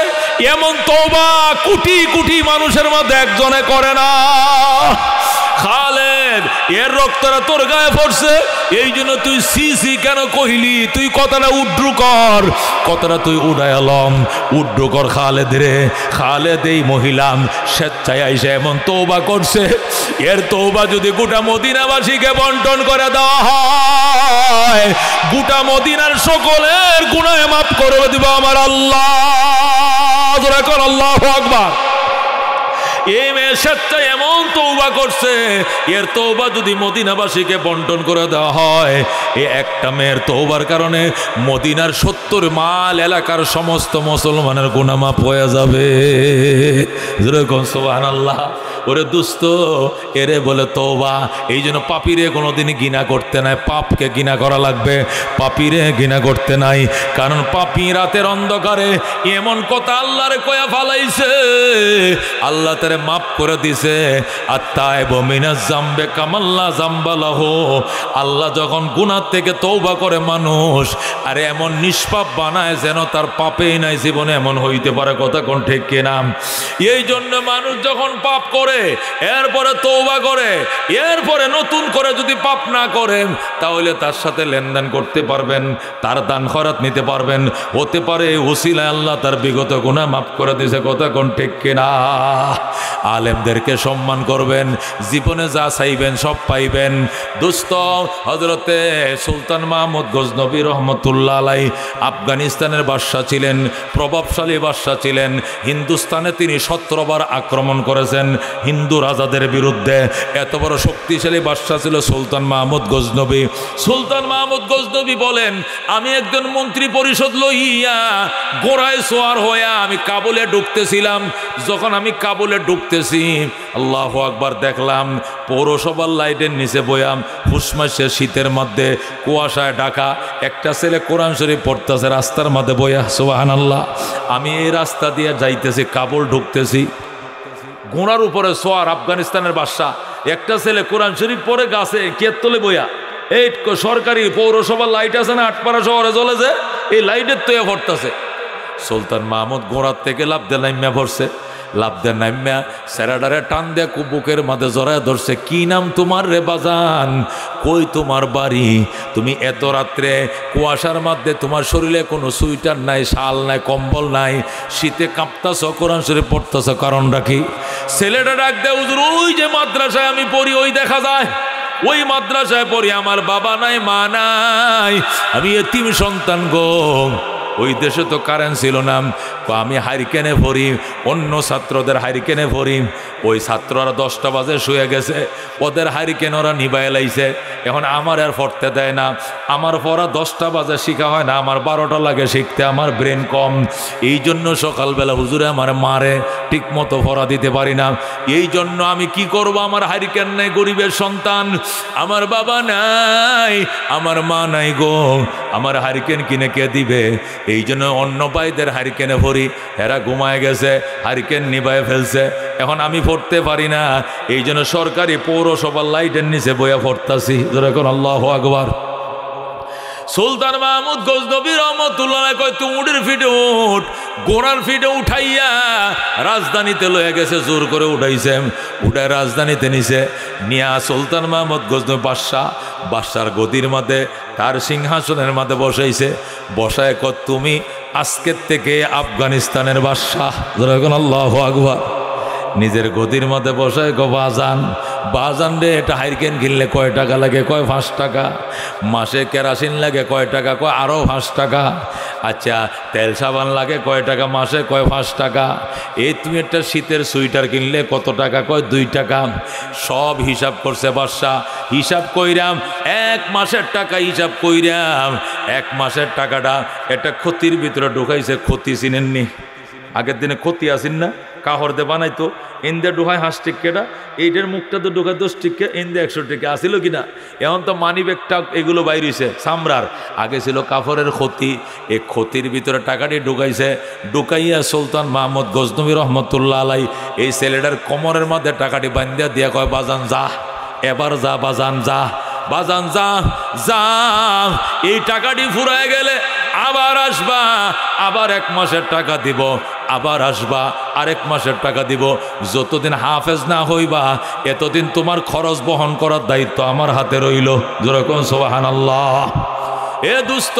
এমন তওবা কোটি কোটি মানুষের মধ্যে একজনে করে না। খালিদ, এর রক্তটা তোর গায়ে পড়ছে, এই জন্য তুই সি সি কেন কহিলি? তুই কথাটা উড্রু কর, কথাটা তুই উড়াইলাম, উড্রু কর খালিদ রে। খালিদ এই মহিলা স্বেচ্ছায় আইসে এমন তওবা করছে, এর তওবা যদি গোটা মদিনাবাসীকে বন্টন করে দেওয়া হয়, গোটা মদিনার সকলের গুনাহ মাফ করে দিব আমার আল্লাহ। জোরে কর আল্লাহু আকবার। এই মেয়ে স্বেচ্ছায় এমন তওবা করছে, এর তওবা যদি মদিনাবাসীকে বন্টন করে দেওয়া হয়, এই একটা মেয়ের তওবার কারণে মদিনার 70 মাইল এলাকার সমস্ত মুসলমানের গুনাহ মাফ হয়ে যাবে। জোরে কোন সুবহানাল্লাহ। ওরে দুস্ত, এরে বলে তওবা। এই জন্য পাপীরে কোনোদিন ঘৃণা করতে নাই, পাপকে ঘৃণা করা লাগবে, পাপীরে ঘৃণা করতে নাই। কারণ পাপী রাতের অন্ধকারে এমন কথা আল্লাহরে কয়া ফালাইছে, আল্লাহ তারে তারে মাফ করে দিছে। আত্তায়েবু মিনাজ জামবে কামাল্লা জামবা লাহু। আল্লাহ যখন গুনাহ থেকে তওবা করে মানুষ আরে এমন নিষ্পাপ বানায় যেন তার পাপেই নাই জীবনে, এমন হইতে পারে। কথা কোন ঠিক কিনা? এই জন্য মানুষ যখন পাপ করে এরপরে তওবা করে, এরপরে নতুন করে যদি পাপ না করেন তাহলে তার সাথে লেনদেন করতে পারবেন, তার দান খয়রাত নিতে পারবেন। হতে পারে ওসিলায় আল্লাহ তার বিগত গুনাহ মাফ করে দিয়েছে। কথা কোন ঠিক কিনা? আলেমদেরকে সম্মান করবেন, জীবনে যা চাইবেন সব পাইবেন। দোস্ত, হযরতে সুলতান মাহমুদ গজনবী রহমতুল্লাহ আলাইহি আফগানিস্তানের বাদশা ছিলেন, প্রভাবশালী বাদশা ছিলেন। হিন্দুস্তানে তিনি 17 বার আক্রমণ করেছেন হিন্দু রাজাদের বিরুদ্ধে। এত বড় শক্তিশালী বাদশা ছিল সুলতান মাহমুদ গজনবী। সুলতান মাহমুদ গজনবী বলেন, আমি একজন মন্ত্রী পরিষদ লইয়া গোড়ায় সোয়ার হইয়া আমি কাবুলে ঢুকতেছিলাম। যখন আমি কাবুলে ঢুকতেছি, আল্লাহু আকবার, দেখলাম পৌরসভার লাইটের নিচে বয়াম ফুসমাসের শীতের মধ্যে কুয়াশায় ঢাকা একটা ছেলে কোরআন শরীফ পড়তেছে রাস্তার মধ্যে বয়া। সুবহানাল্লাহ। আমি এই রাস্তা দিয়ে যাইতেছি, কাবুল ঢুকতেছি, ঘোড়ার উপরে সোয়ার, আফগানিস্তানের বাদশা, একটা ছেলে কোরআন শরীফ পড়ে গাছে কেতলে বয়া। এই সরকারি পৌরসভার লাইট আছে না, আটপাড়া শহরে জ্বলেছে, এই লাইটের তো পড়তেছে। সুলতান মাহমুদ ঘোড়ার থেকে লাফ দিয়ে নাইম্যা পড়ছে। লাফ দিয়ে নাইম্যা সেরাডারে টান দিয়ে বুকের মাঝে জড়ায় ধরছে। কি নাম তোমার রে বাজান? কই তোমার বাড়ি? তুমি এত রাত্রে কুয়াশার মধ্যে, তোমার শরীরে কোনো সুইটার নাই, শাল নাই, কম্বল নাই, শীতে কাঁপতাছ, কোরআন শরীফ পড়তেছ, কারণ রাখি? ছেলেটা ডাক দেয়, হুজুর ওই যে মাদ্রাসায় আমি পড়ি ওই দেখা যায়, ওই মাদ্রাসায় পড়ি, আমার বাবা নাই মা নাই, আমি এতিম সন্তান গো। ওই দেশে তো কারেন্ট ছিল না, আমি হারিকেনে পড়ি, অন্য ছাত্রদের হারিকেনে পড়ি। ওই ছাত্ররা 10টা বাজে শুয়ে গেছে, ওদের হারিকেন ওরা নিবাই লাইছে। এখন আমার আর পড়তে দেয় না, আমার পড়া 10টা বাজে শিখা হয় না, আমার 12টা লাগে শিখতে, আমার ব্রেন কম। এই জন্য সকালবেলা হুজুরে আমার মারে, ঠিক মতো পড়া দিতে পারি না। এই জন্য আমি কি করব, আমার হারিকেন নাই, গরিবের সন্তান, আমার বাবা নাই, আমার মা নাই গো, আমার হারিকেন কিনে কে দিবে? এই জন্য অন্য ভাইদের হারিকেনে পড়ি, এরা ঘুমায় গেছে, হারিকেন নিভায় ফেলছে, এখন আমি পড়তে পারি না। এই জন্য সরকারি পৌরসভার লাইটের নিচে বইয়া পড়তাছি। এখন আল্লাহু আকবার। সুলতান মাহমুদ গজনবী রহমতুল্লাহ কয়, তুই উটের ফিটে উঠ। ঘোড়ার ফিটে উঠাইয়া রাজধানীতে লয়ে গেছে, জোর করে উঠাইছে, উঠায় রাজধানীতে নিছে নিয়া সুলতান মাহমুদ গজনবী বাদশার গদির মধ্যে, তার সিংহাসনের মধ্যে বসাইছে। বসায় কয়, তুমি আজকের থেকে আফগানিস্তানের বাদশা। এখন আল্লাহু আকবার। নিজের গদির মধ্যে বসায় গো, বাজান রে, এটা হারিকেন কিনলে কয় টাকা লাগে? কয় 5 টাকা। মাসে কেরাসিন লাগে কয় টাকা? কয় আরও 5 টাকা। আচ্ছা, তেল সাবান লাগে কয় টাকা মাসে? কয় 5 টাকা। এই তুমি একটা শীতের সোয়েটার কিনলে কত টাকা? কয় 2 টাকা। সব হিসাব করছে বাদশা। হিসাব কইরাম 1 মাসের টাকা হিসাব কইরাম, 1 মাসের টাকাটা একটা ক্ষতির ভিতরে ঢুকাইছে। ক্ষতি চিনেননি? আগের দিনে ক্ষতি আসেন না, কাহর দে বানাইতো, ইন্দে ঢুকায় 5 টিক্কেটা, এইটার মুখটা তো ঢুকায় 10 টিক্কে, ইন্দে 100 টিক্কে আসিল কিনা? এখন তো মানি ব্যাগটা এগুলো বাইরেছে সামরার, আগে ছিল কাফরের ক্ষতি। এই ক্ষতির ভিতরে টাকাটি ঢুকাইছে। ঢুকাইয়া সুলতান মাহমুদ গজনবী রহমতুল্লাহ আলাই এই ছেলেটার কোমরের মধ্যে টাকাটি বান্ধিয়া দিয়া কয়, বাজান যা, এবার যা বাজান, যা বাজান, যা যা, এই টাকাটি ফুরায় গেলে আবার আসবা, আবার 1 মাসের টাকা দিব, আবার আসবা, আরেক মাসের টাকা দিব। যতদিন হাফেজ না হইবা এতদিন তোমার খরচ বহন করার দায়িত্ব আমার হাতে রইল। যেরকম সুবহানাল্লাহ। এ দোস্ত,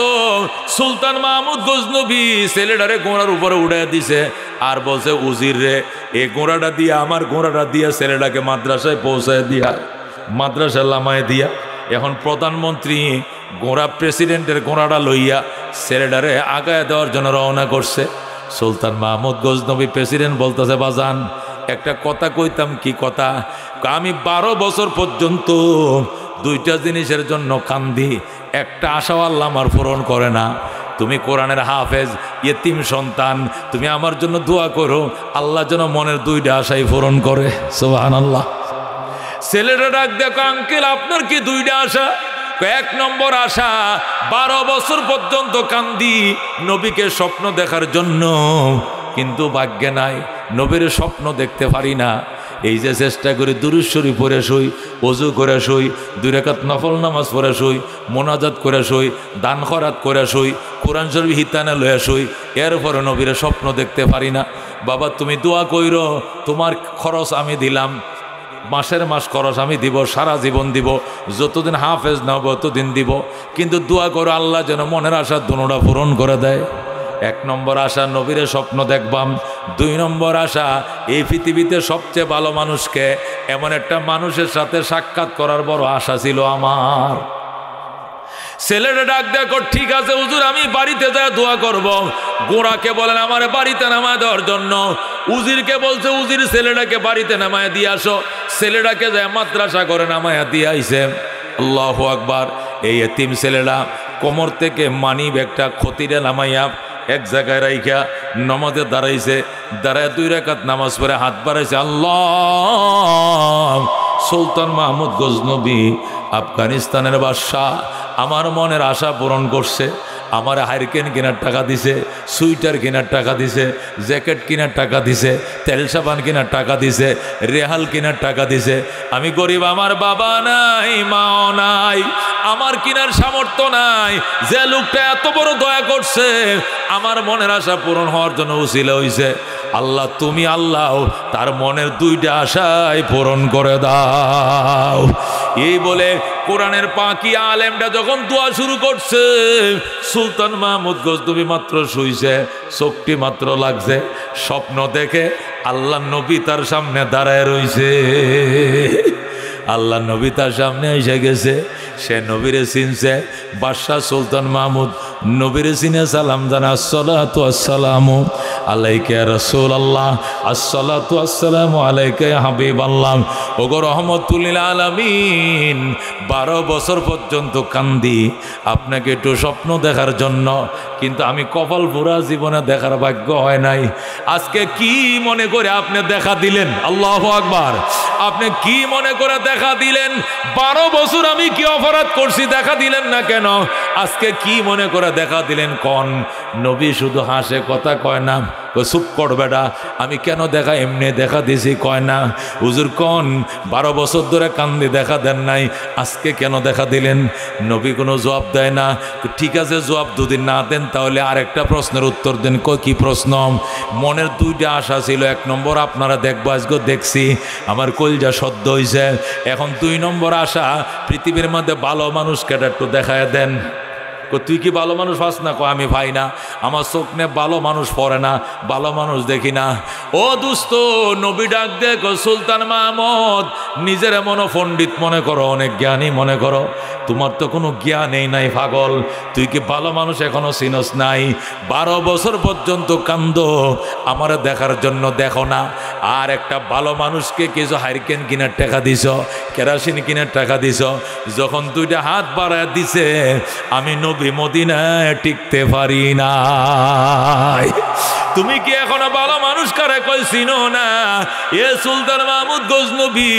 সুলতান মাহমুদ গজনবী ছেলেটারে ঘোড়ার উপরে উড়াইয়া দিছে, আর বলছে, উজির রে, এই ঘোড়াটা দিয়া, আমার ঘোড়াটা দিয়া ছেলেটাকে মাদ্রাসায় পৌঁছায় দিয়া, মাদ্রাসায় লামায় দিয়া। এখন প্রধানমন্ত্রী ঘোড়া, প্রেসিডেন্টের ঘোড়াটা লইয়া ছেলেটারে আগায় দেওয়ার জন্য রওনা করছে। সুলতান মাহমুদ গজনবী প্রেসিডেন্ট বলতেছে, বাজান একটা কথা কইতাম। কি কথা? আমি 12 বছর পর্যন্ত 2টা জিনিসের জন্য কান্দি, একটা আশাও আল্লাহ আমার পূরণ করে না। তুমি কোরআনের হাফেজ, ইয়েতিম সন্তান, তুমি আমার জন্য দোয়া করো, আল্লাহ যেন মনের 2টা আশাই পূরণ করে। সুবহানাল্লাহ। ছেলেটা ডাক দেখো, আঙ্কেল আপনার কি 2টা আশা? 1 নম্বর আশা, 12 বছর পর্যন্ত কান্দি নবীকে স্বপ্ন দেখার জন্য, কিন্তু ভাগ্যে নাই। নবীর স্বপ্ন দেখতে পারি না। এই যে চেষ্টা করি দুরূদ শরীফ পড়ে শুই, ওযু করে শুই, 2 রাকাত নফল নামাজ পড়ে শুই, মোনাজাত করে শুই, দান খয়রাত করে শুই, কোরআন শরীফ হিতানে লয়ে শুই, এরপরে নবীর স্বপ্ন দেখতে পারি না। বাবা তুমি দোয়া কইরো, তোমার খরচ আমি দিলাম, মাসের মাস খরচ আমি দিব, সারা জীবন দিব, যতদিন হাফেজ না হবো ততদিন দিব, কিন্তু দোয়া করো আল্লাহ যেন মনের আশা দুনোটা পূরণ করে দেয়। 1 নম্বর আশা নবীরে স্বপ্ন দেখবাম। 2 নম্বর আশা এই পৃথিবীতে সবচেয়ে ভালো মানুষকে, এমন একটা মানুষের সাথে সাক্ষাৎ করার বড় আশা ছিল আমার। ছেলেটা ডাক দেখো, ঠিক আছে হুজুর আমি বাড়িতে যাই দোয়া করব। গোড়াকে বলেন আমার বাড়িতে নামায় দেওয়ার জন্য, উজিরকে বলছে উজির ছেলেটাকে বাড়িতে নামায় দিয়ে আসো, ছেলেটাকে যায় মাদ্রাসা করে নামায়া দিয়ে আইছে। আল্লাহু আকবার। এই এতিম ছেলেটা কোমর থেকে মানি ব্যাগটা খতিরে নামাইয়া এক জায়গায় রাইখা নামাজে দাঁড়াইছে, দাঁড়ায় 2 রাকাত নামাজ পড়ে হাত বাড়াইছে, আল্লাহ সুলতান মাহমুদ গজনবী আফগানিস্তানের বাদশাহ আমার মনের আশা পূরণ করছে। আমার হারিকেন কেনার টাকা দিছে, সুইটার কেনার টাকা দিছে, জ্যাকেট কেনার টাকা দিছে, তেল সাবান কেনার টাকা দিছে, রেহাল কেনার টাকা দিছে। আমি গরিব, আমার বাবা নাই, মাও নাই, আমার কেনার সামর্থ্য নাই। যে লোকটা এত বড় দয়া করছে আমার মনের আশা পূরণ হওয়ার জন্য উসিলা হইছে। আল্লাহ তুমি আল্লাহ তার মনের 2টা আশাই পূরণ করে দাও। এই বলে কোরআনের পাকি আলেমটা যখন দোয়া শুরু করছে, সুলতান মাহমুদ গজনবী মাত্র শুইছে, চোখটি মাত্র লাগছে, স্বপ্ন দেখে আল্লাহ নবী তার সামনে দাঁড়ায় রইছে। আল্লাহ নবী তার সামনে এসে গেছে, সে নবীরে চিনছে। বাদশাহ সুলতান মাহমুদ নবীরে চিনে সালাম জানা, আসসালাতু আসসালামু আলাইকা ইয়া রাসূলুল্লাহ, আসসালাতু আসসালামু আলাইকা ইয়া হাবিবাল্লাহ। ওগো রহমাতুল লিল আলামিন, 12 বছর পর্যন্ত কান্দি আপনাকে একটু স্বপ্ন দেখার জন্য, কিন্তু আমি কপাল পুরা জীবনে দেখার ভাগ্য হয় নাই। আজকে কি মনে করে আপনি দেখা দিলেন? আল্লাহু আকবার। আপনি কি মনে করে দেখা দিলেন? 12 বছর আমি কি অপরাধ করছি দেখা দিলেন না কেন? আজকে কি মনে করে দেখা দিলেন কোন? নবী শুধু হাসে, কথা কয় না। চুপ কর বেটা, আমি কেন দেখা এমনি দেখা দিছি কয় না। হুজুর কোন 12 বছর ধরে কান্দি দেখা দেন নাই, আজকে কেন দেখা দিলেন? নবী কোনো জবাব দেয় না। ঠিক আছে জবাব যদি না দেন তাহলে আরেকটা প্রশ্নের উত্তর দেন। কি প্রশ্ন? মনের 2টা আশা ছিল। 1 নম্বর আপনারা দেখবো, আজকে দেখছি আমার কলজা সদ্য হয়েছে। এখন 2 নম্বর আশা, পৃথিবীর মধ্যে ভালো মানুষকে একটু দেখায় দেন। তুই কি ভালো মানুষ পাস না? আমি ভাই না, আমার চোখ নে ভালো মানুষ পড়ে না, ভালো মানুষ দেখি না। ও দোস্ত, নবী ডাক দেখো, সুলতান মাহমুদ নিজের এমন পণ্ডিত মনে করো, অনেক জ্ঞানী মনে করো, তোমার তো কোনো জ্ঞানই নাই পাগল। তুই কি ভালো মানুষ এখনো চিনস নাই? 12 বছর পর্যন্ত কান্দো আমার দেখার জন্য, দেখো না। আর একটা ভালো মানুষকে কিছু হারিকেন কিনার টাকা দিছ, কেরাসিন কিনার টাকা দিছ, যখন 2টা হাত বাড়ায় দিছে আমি নবী মদিনায় টিকতে পারি না। তুমি কি এখনো ভালো মানুষ কারে কই চিনো না? এ সুলতান মাহমুদ গজনবী,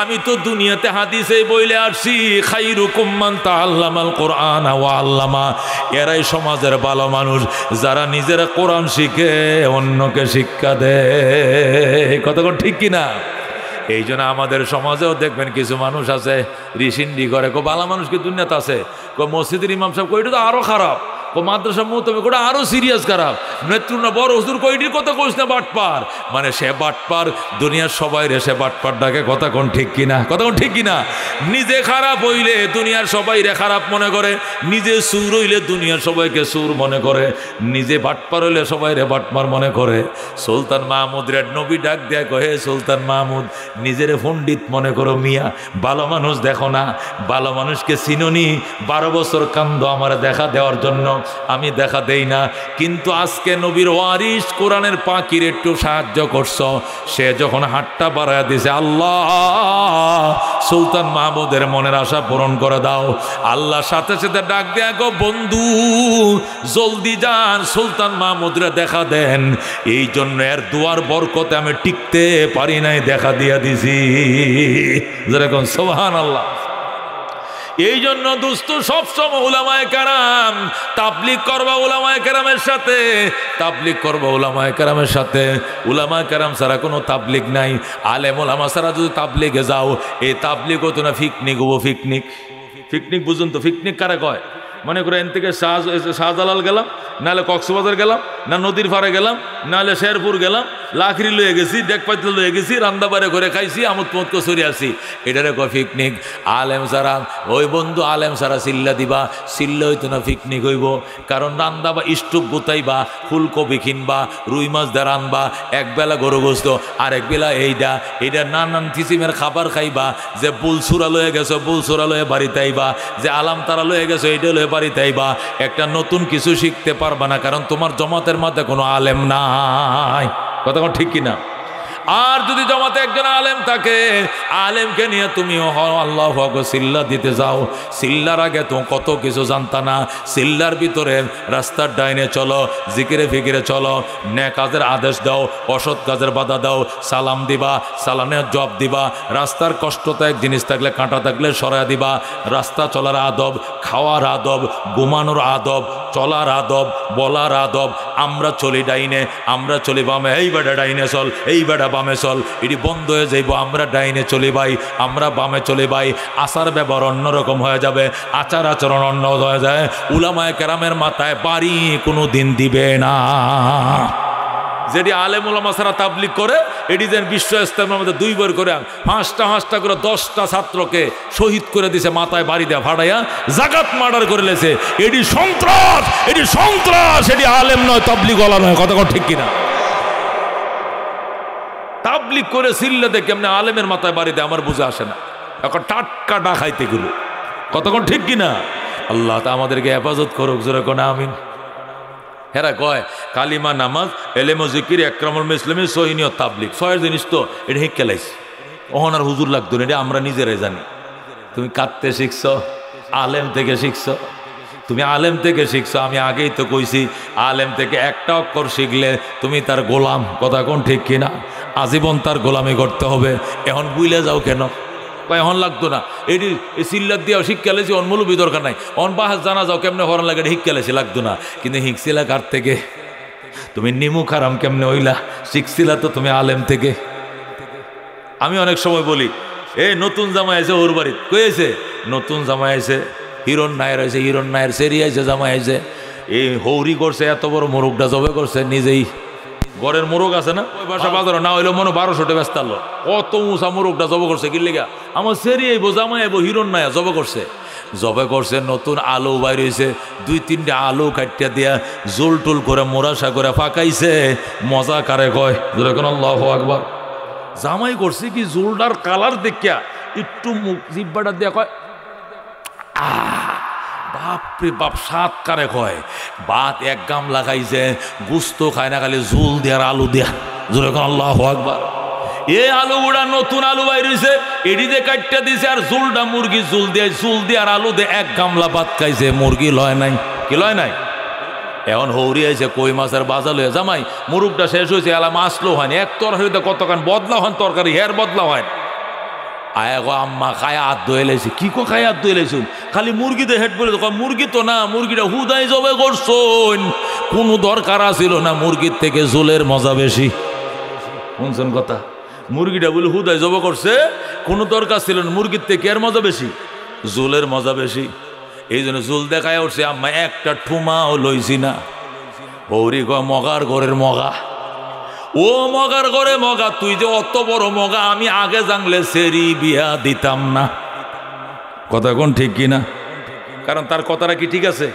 আমি তো দুনিয়াতে হাদিসে বইলে আসছি, খাইরুকুম মান তাআল্লামাল কোরআন ওয়া আল্লামা। এরাই সমাজের ভালো মানুষ, যারা নিজেরা কোরআন শিখে অন্যকে শিক্ষা দেয়। কথা ঠিক কিনা? এই জন্য আমাদের সমাজেও দেখবেন কিছু মানুষ আছে রিসিন্ডি করে, ভালো মানুষ কি দুনিয়াতে আছে? মসজিদের ইমাম সাহেব কইটা তো আরো খারাপ, মাদ্রাসা মুহতমে কোটা আরো সিরিয়াস খারাপ, নেত্রুনা বড় হুজুর কইটির কথা কইস না বাটপার। মানে সে বাটপার, দুনিয়ার সবাই রে সে বাটপার ডাকে। কথা কোন ঠিক কিনা? কথা কোন ঠিক কিনা? নিজে খারাপ হইলে দুনিয়ার সবাই রে খারাপ মনে করে, নিজে সুর হইলে দুনিয়ার সবাইকে সুর মনে করে, নিজে বাটপার হইলে সবাই রে বাটপার মনে করে। সুলতান মাহমুদ রে নবী ডাক দেয়া কহে, সুলতান মাহমুদ নিজেরে পণ্ডিত মনে করো মিয়া, ভালো মানুষ দেখো না, ভালো মানুষকে চিনুনি। 12 বছর কান্দ আমার দেখা দেওয়ার জন্য, আমি দেখা দেই না। কিন্তু আজকে নবীর ওয়ারিস কোরআনের পাখির একটু সাহায্য করছো, সে যখন হাতটা বাড়ায় দিছে, আল্লাহ সুলতান মাহমুদের মনের আশা পূরণ করে দাও। আল্লাহ সাথে সাথে ডাক দেয়া গো, বন্ধু জলদি যান সুলতান মাহমুদরে দেখা দেন। এই জন্য এর দুয়ার বরকতে আমি টিকতে পারি নাই, দেখা দিয়া দিছি। যেরকম সুবহানাল্লাহ। এই জন্য দোস্ত সবসময় উলামায়ে কেরাম তাবলীগ করবা, উলামায়ে কেরামের সাথে তাবলীগ করবা, উলামায়ে কেরামের সাথে। উলামায়ে কেরাম ছাড়া কোনো তাবলীগ নাই। আলেম উলামা ছাড়া যদি তাবলীগে যাও, এই তাবলীগ হতো না পিকনিক হবো। পিকনিক পিকনিক বুঝুন তো, পিকনিক কারা কয়? মনে করে এন থেকে শাহজালাল গেলাম, নাহলে কক্সবাজার গেলাম, না নদীর পাড়ে গেলাম, নাহলে শেরপুর গেলাম, লাকড়ি লয়ে গেছি, ডেক পাইতে লয়ে গেছি, রান্দাবারে করে খাইছি, আমোদ মত করে আসি, এটারে কয় পিকনিক। আলেম সারা ওই বন্ধু আলেম সারা চিল্লা দিবা, চিল্লা হইতো না পিকনিক হইব। কারণ রান্দা বা স্টুপ গুতাইবা, ফুলকপি কিনবা, রুই মাছ দা রানবা, একবেলা গরু গোস্ত, আরেক বেলা এইটা নানান কিসিমের খাবার খাইবা। যে বুলসুরা লয়ে গেছো, বুলসুরা লয়ে বাড়িতে আইবা, যে আলাম তারা লয়ে গেছো, এইটা লয়ে বাড়িতে আইবা। একটা নতুন কিছু শিখতে পারবা না, কারণ তোমার জমাতের মধ্যে কোনো আলেম নাই। কথা ঠিক কিনা? আর যদি জমাতে একজন আলেম থাকে, আলেমকে নিয়ে তুমিও আল্লাহু আকবার সিল্লা দিতে যাও। সিল্লার আগে তো কত কিছু জানতা না। সিল্লার ভিতরে রাস্তার ডাইনে চলো, জিকিরে ফিকিরে চলো, নেক কাজের আদেশ দাও, অসৎ কাজের বাধা দাও, সালাম দিবা, সালামের জবাব দিবা, রাস্তার কষ্টদায়ক জিনিস থাকলে কাঁটা থাকলে সরাই দিবা। রাস্তা চলার আদব, খাওয়ার আদব, ঘুমানোর আদব, চলার আদব, বলার আদব। আমরা চলি ডাইনে, আমরা চলি বামে, এই বেটা ডাইনে চল, এই বেটা বামে চল, এটি বন্ধ হয়ে যাইব। আমরা ডাইনে চলি ভাই, আমরা বামে চলি ভাই, আচার ব্যবহার অন্যরকম হয়ে যাবে, আচার আচরণ অন্য হয়ে যায়। উলামায়ে কেরামের মাথায় বাড়ি কোনো দিন দিবে না। যেটি আলেম উলামা ছাড়া তাবলীগ করে, এটি যেন বিশ্ব ইস্তেমার মধ্যে 2 বার করে 5টা করে 10টা ছাত্রকে শহীদ করে দিছে, মাথায় বাড়ি দেয়া ফাটাইয়া জাকাত মার্ডার করে লেছে। এটি সন্ত্রাস, এটি সন্ত্রাস, এটি আলেম নয়, তাবলীগ ওয়ালা নয়। কথা ঠিক কিনা? তাবলীগ করে সিল্লাতে কেমনে আলেমের মাথায় বাড়ি দেয় আমার বুঝে আসে না। এখন টাটকা ডাকাইতে গুলো। কতক্ষণ ঠিক কিনা? আল্লাহ তা আমাদেরকে হেফাজত করুক, জোরে কোন আমিন। হেরা কয় কালিমা, নামাজ, এলেম ও জিকির, একরামুল মুসলিমিন, সহিনিয়ত, তাবলীগ, 6 জিনিস তো এটা হিক খেলাইছে। ওহনার হুজুর লাগতো না, এটা আমরা নিজেরাই জানি। তুমি কাঁদতে শিখছো, আলেম থেকে শিখছো। তুমি আলেম থেকে শিখছো, আমি আগেই তো কইছি, আলেম থেকে একটা অক্ষর শিখলে তুমি তার গোলাম। কথা কোন ঠিক কিনা? আজীবন তার গোলামি করতে হবে। এখন বুইলে যাও কেন? এখন লাগতো না, এটি সিল্লার দিয়েও শিক্ষালেছি, অনমূলবি দরকার নাই। অন বাহাস জানা যাও কেমনে হরণ লাগে, শিক্ষালেছি, লাগতো না। কিন্তু হিকছিলা কার থেকে? তুমি নিমু খারাম কেমনে হইলা? শিখছিলা তো তুমি আলেম থেকে। আমি অনেক সময় বলি, এই নতুন জামাই আছে ওর বাড়ি, কয়েছে নতুন জামাই আছে, হিরণ নায়ের আছে, হিরণ নায়ের সেরি আছে, জামাই আছে, এই হৌরি করছে, এত বড় মোরগটা জবে করছে নিজেই। ঘরের মোরগ আছে না, ওই বাসা বাজারে না হইলো মনে 1200 ব্যস্ত আলো, অত উঁচা মোরগটা জবে করছে। কি লেগা? আমার সেরি আইব, জামাই আইব, হিরণ নায়া জবে করছে। জবে করছে, নতুন আলু বাইর হয়েছে, 2-3টা আলু কাটিয়া দিয়া জোল টোল করে মোরাসা করে পাকাইছে। মজা কারে কয়? যেরকম আল্লাহু আকবার। জামাই করছে কি, জোলটার কালার দেখিয়া একটু মুখ জিব্বাটা দিয়া কয়, বাপরে বাপ, সাত কারে কয়। ভাত 1 গাম লাগাইছে, গুস্ত খায় না, খালি জোল দেয়ার আলু দেয়া। যেরকম আল্লাহু আকবার। এই আলু গুড়া নতুন আলু বাইরেছে, এডিতে কাটটা দিছে, আর জোলটা মুরগি জোল দিয়ে, জোল দিয়ে আর আলু দিয়ে 1 গামলা ভাত খাইছে। মুরগি লয় নাই, কি লয় নাই? এখন হৌরি আইছে, কই মাছের বাজার লয়ে, জামাই মুরগটা শেষ হয়েছে, এলা মাছ লো হয়নি, এক তরকারিতে কতখান বদলা হন, তরকারি হের বদলা হয়। আয়া গো আম্মা খায় হাত ধুয়ে লাইছে। কি কো খায় হাত ধুয়ে লাইছুন? খালি মুরগিতে হেড বলে, মুরগি তো না, মুরগিটা হুদাই জবে করছুন, কোনো দরকার আছিল না। মুরগির থেকে জোলের মজা বেশি। শুনছেন কথা? মুরগিটা বলে হুদাই জবে করছে, কোনো দরকার ছিল না। মুরগির থেকে এর মজা বেশি, জোলের মজা বেশি। এই জন্য জোল দেখায় উঠছে। আম্মা একটা ঠুমাও লইছি না। হৌরি কয় মগার ঘরের মগা। ও মগার ঘরে মগা, তুই যে অত বড় মগা, আমি আগে জানলে সেরি বিয়া দিতাম না। কথা কোন ঠিক কিনা? কারণ তার কথাটা কি ঠিক আছে?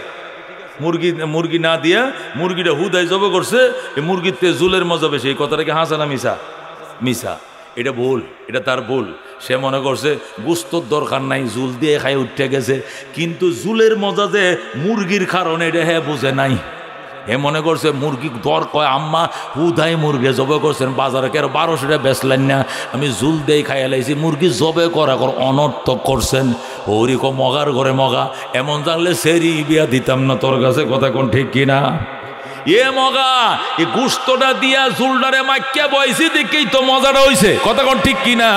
মুরগি না দিয়া মুরগিটা হুদাই জবে করছে, এই মুরগির তে জুলের মজা বেশি। এই কথাটা কি হাসা না মিশা? মিশা। এটা ভুল, এটা তার ভুল। সে মনে করছে গুস্তর দরকার নাই, জুল দিয়ে খাই উঠে গেছে। কিন্তু জুলের মজা যে মুরগির কারণে, এটা হ্যাঁ বুঝে নাই। হে মনে করছে মুরগি দর কয়, আম্মা হুদাই মুরগি জবে করছেন, বাজারে কেন 1200 টাকা বেচলেন না, আমি জুল দিয়ে খাইয়া লাইছি। মুরগি জবে করা অনর্থক করছেন। হৌরি কো মগার ঘরে মগা, এমন জানলে সেরি বিয়া দিতাম না তোর কাছে। কথা কোন ঠিক কিনা? এ মগা এই গুস্তটা দিয়া জুলডারে মাইক্যা বয়সি দেখেই তো মজাটা হইছে, কথা কোন ঠিক কিনা?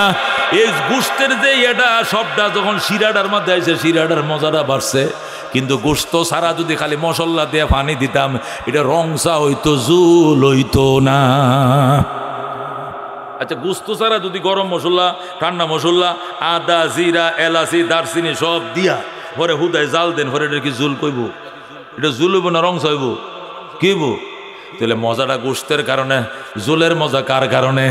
এই গুস্তের যে এটা সবটা যখন শিরাটার মধ্যে আইছে শিরাটার মজাটা বাড়ছে। কিন্তু গোস্ত ছাড়া যদি খালি মশলা দিয়ে পানি দিতাম এটা রংসা হইতো, জুল হইতো না। আচ্ছা গোস্ত ছাড়া যদি গরম মশলা, ঠান্ডা মশলা, আদা, জিরা, এলাচি, দারচিনি সব দিয়া পরে হুদায় জাল দেন, পরে এটা কি জুল কইব? এটা জুল হইব না রংসা হইব? কি হইব? তাহলে মজাটা গোস্তের কারণে, জুলের মজা কার কারণে?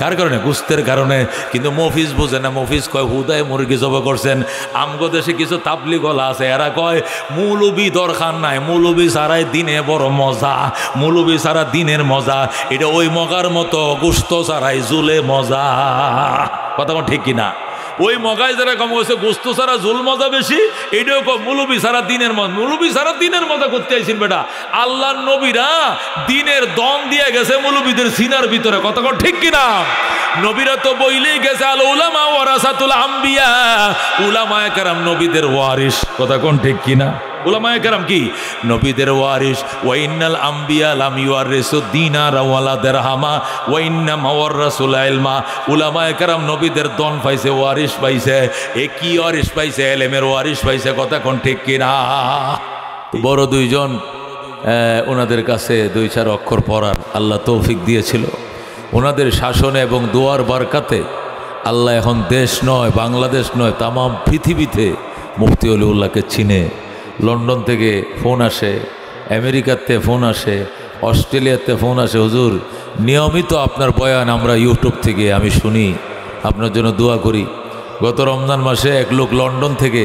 কার কারণে? গোস্তের কারণে। কিন্তু মফিজ বোঝে না, মফিজ কয় হুদায় মুরগি জব করছেন। আমগো দেশে কিছু তাবলি গলা আছে, এরা কয় মৌলবি দরকার নাই, মৌলবি ছাড়াই দিনে বড় মজা, মৌলবি ছাড়া দিনের মজা। এটা ওই মগার মতো, গোস্ত ছাড়াই জুলে মজা। কথা ঠিক কিনা? ওই মগায় যারা কম করছে গোস্ত ছাড়া জুল মজা বেশি, এইটাও মুলুবি ছাড়া দিনের মজা। মুলুবি ছাড়া দিনের মজা করতে আইছেন বেটা। আল্লাহর নবীরা দিনের দম দিয়ে গেছে মুলুবিদের সিনার ভিতরে, কথা ঠিক কিনা? নবীরা তো বইলেই গেছে আল উলামা ওয়ারাসাতুল আম্বিয়া, উলামায়ে কেরাম নবীদের ওয়ারিস, কথা কোন ঠিক কিনা? উলামায়ে কেরাম কি? নবীদের ওয়ারিস। ওয়া ইন্নাল আম্বিয়া লাম ইউয়ারিসু দিনার ওয়ালা দিরহামা ওয়া ইন্নামা ওয়ারাসুল ইলমা। উলামায়ে কেরাম নবীদের দন পাইছে, ওয়ারিস পাইছে। এ কি ওয়ারিস পাইছে? ইলমের ওয়ারিস পাইছে, কথা কোন ঠিক কিনা? বড় দুইজন ওনাদের কাছে দুই চার অক্ষর পড়ার আল্লাহ তৌফিক দিয়েছিল। ওনাদের শাসনে এবং দোয়ার বারকাতে আল্লাহ এখন দেশ নয়, বাংলাদেশ নয়, তাম পৃথিবীতে মুফতি অলিউল্লাহকে চিনে। লন্ডন থেকে ফোন আসে, আমেরিকাতে ফোন আসে, অস্ট্রেলিয়াতে ফোন আসে, হুজুর নিয়মিত আপনার বয়ান আমরা ইউটিউব থেকে আমি শুনি, আপনার জন্য দোয়া করি। গত রমজান মাসে এক লোক লন্ডন থেকে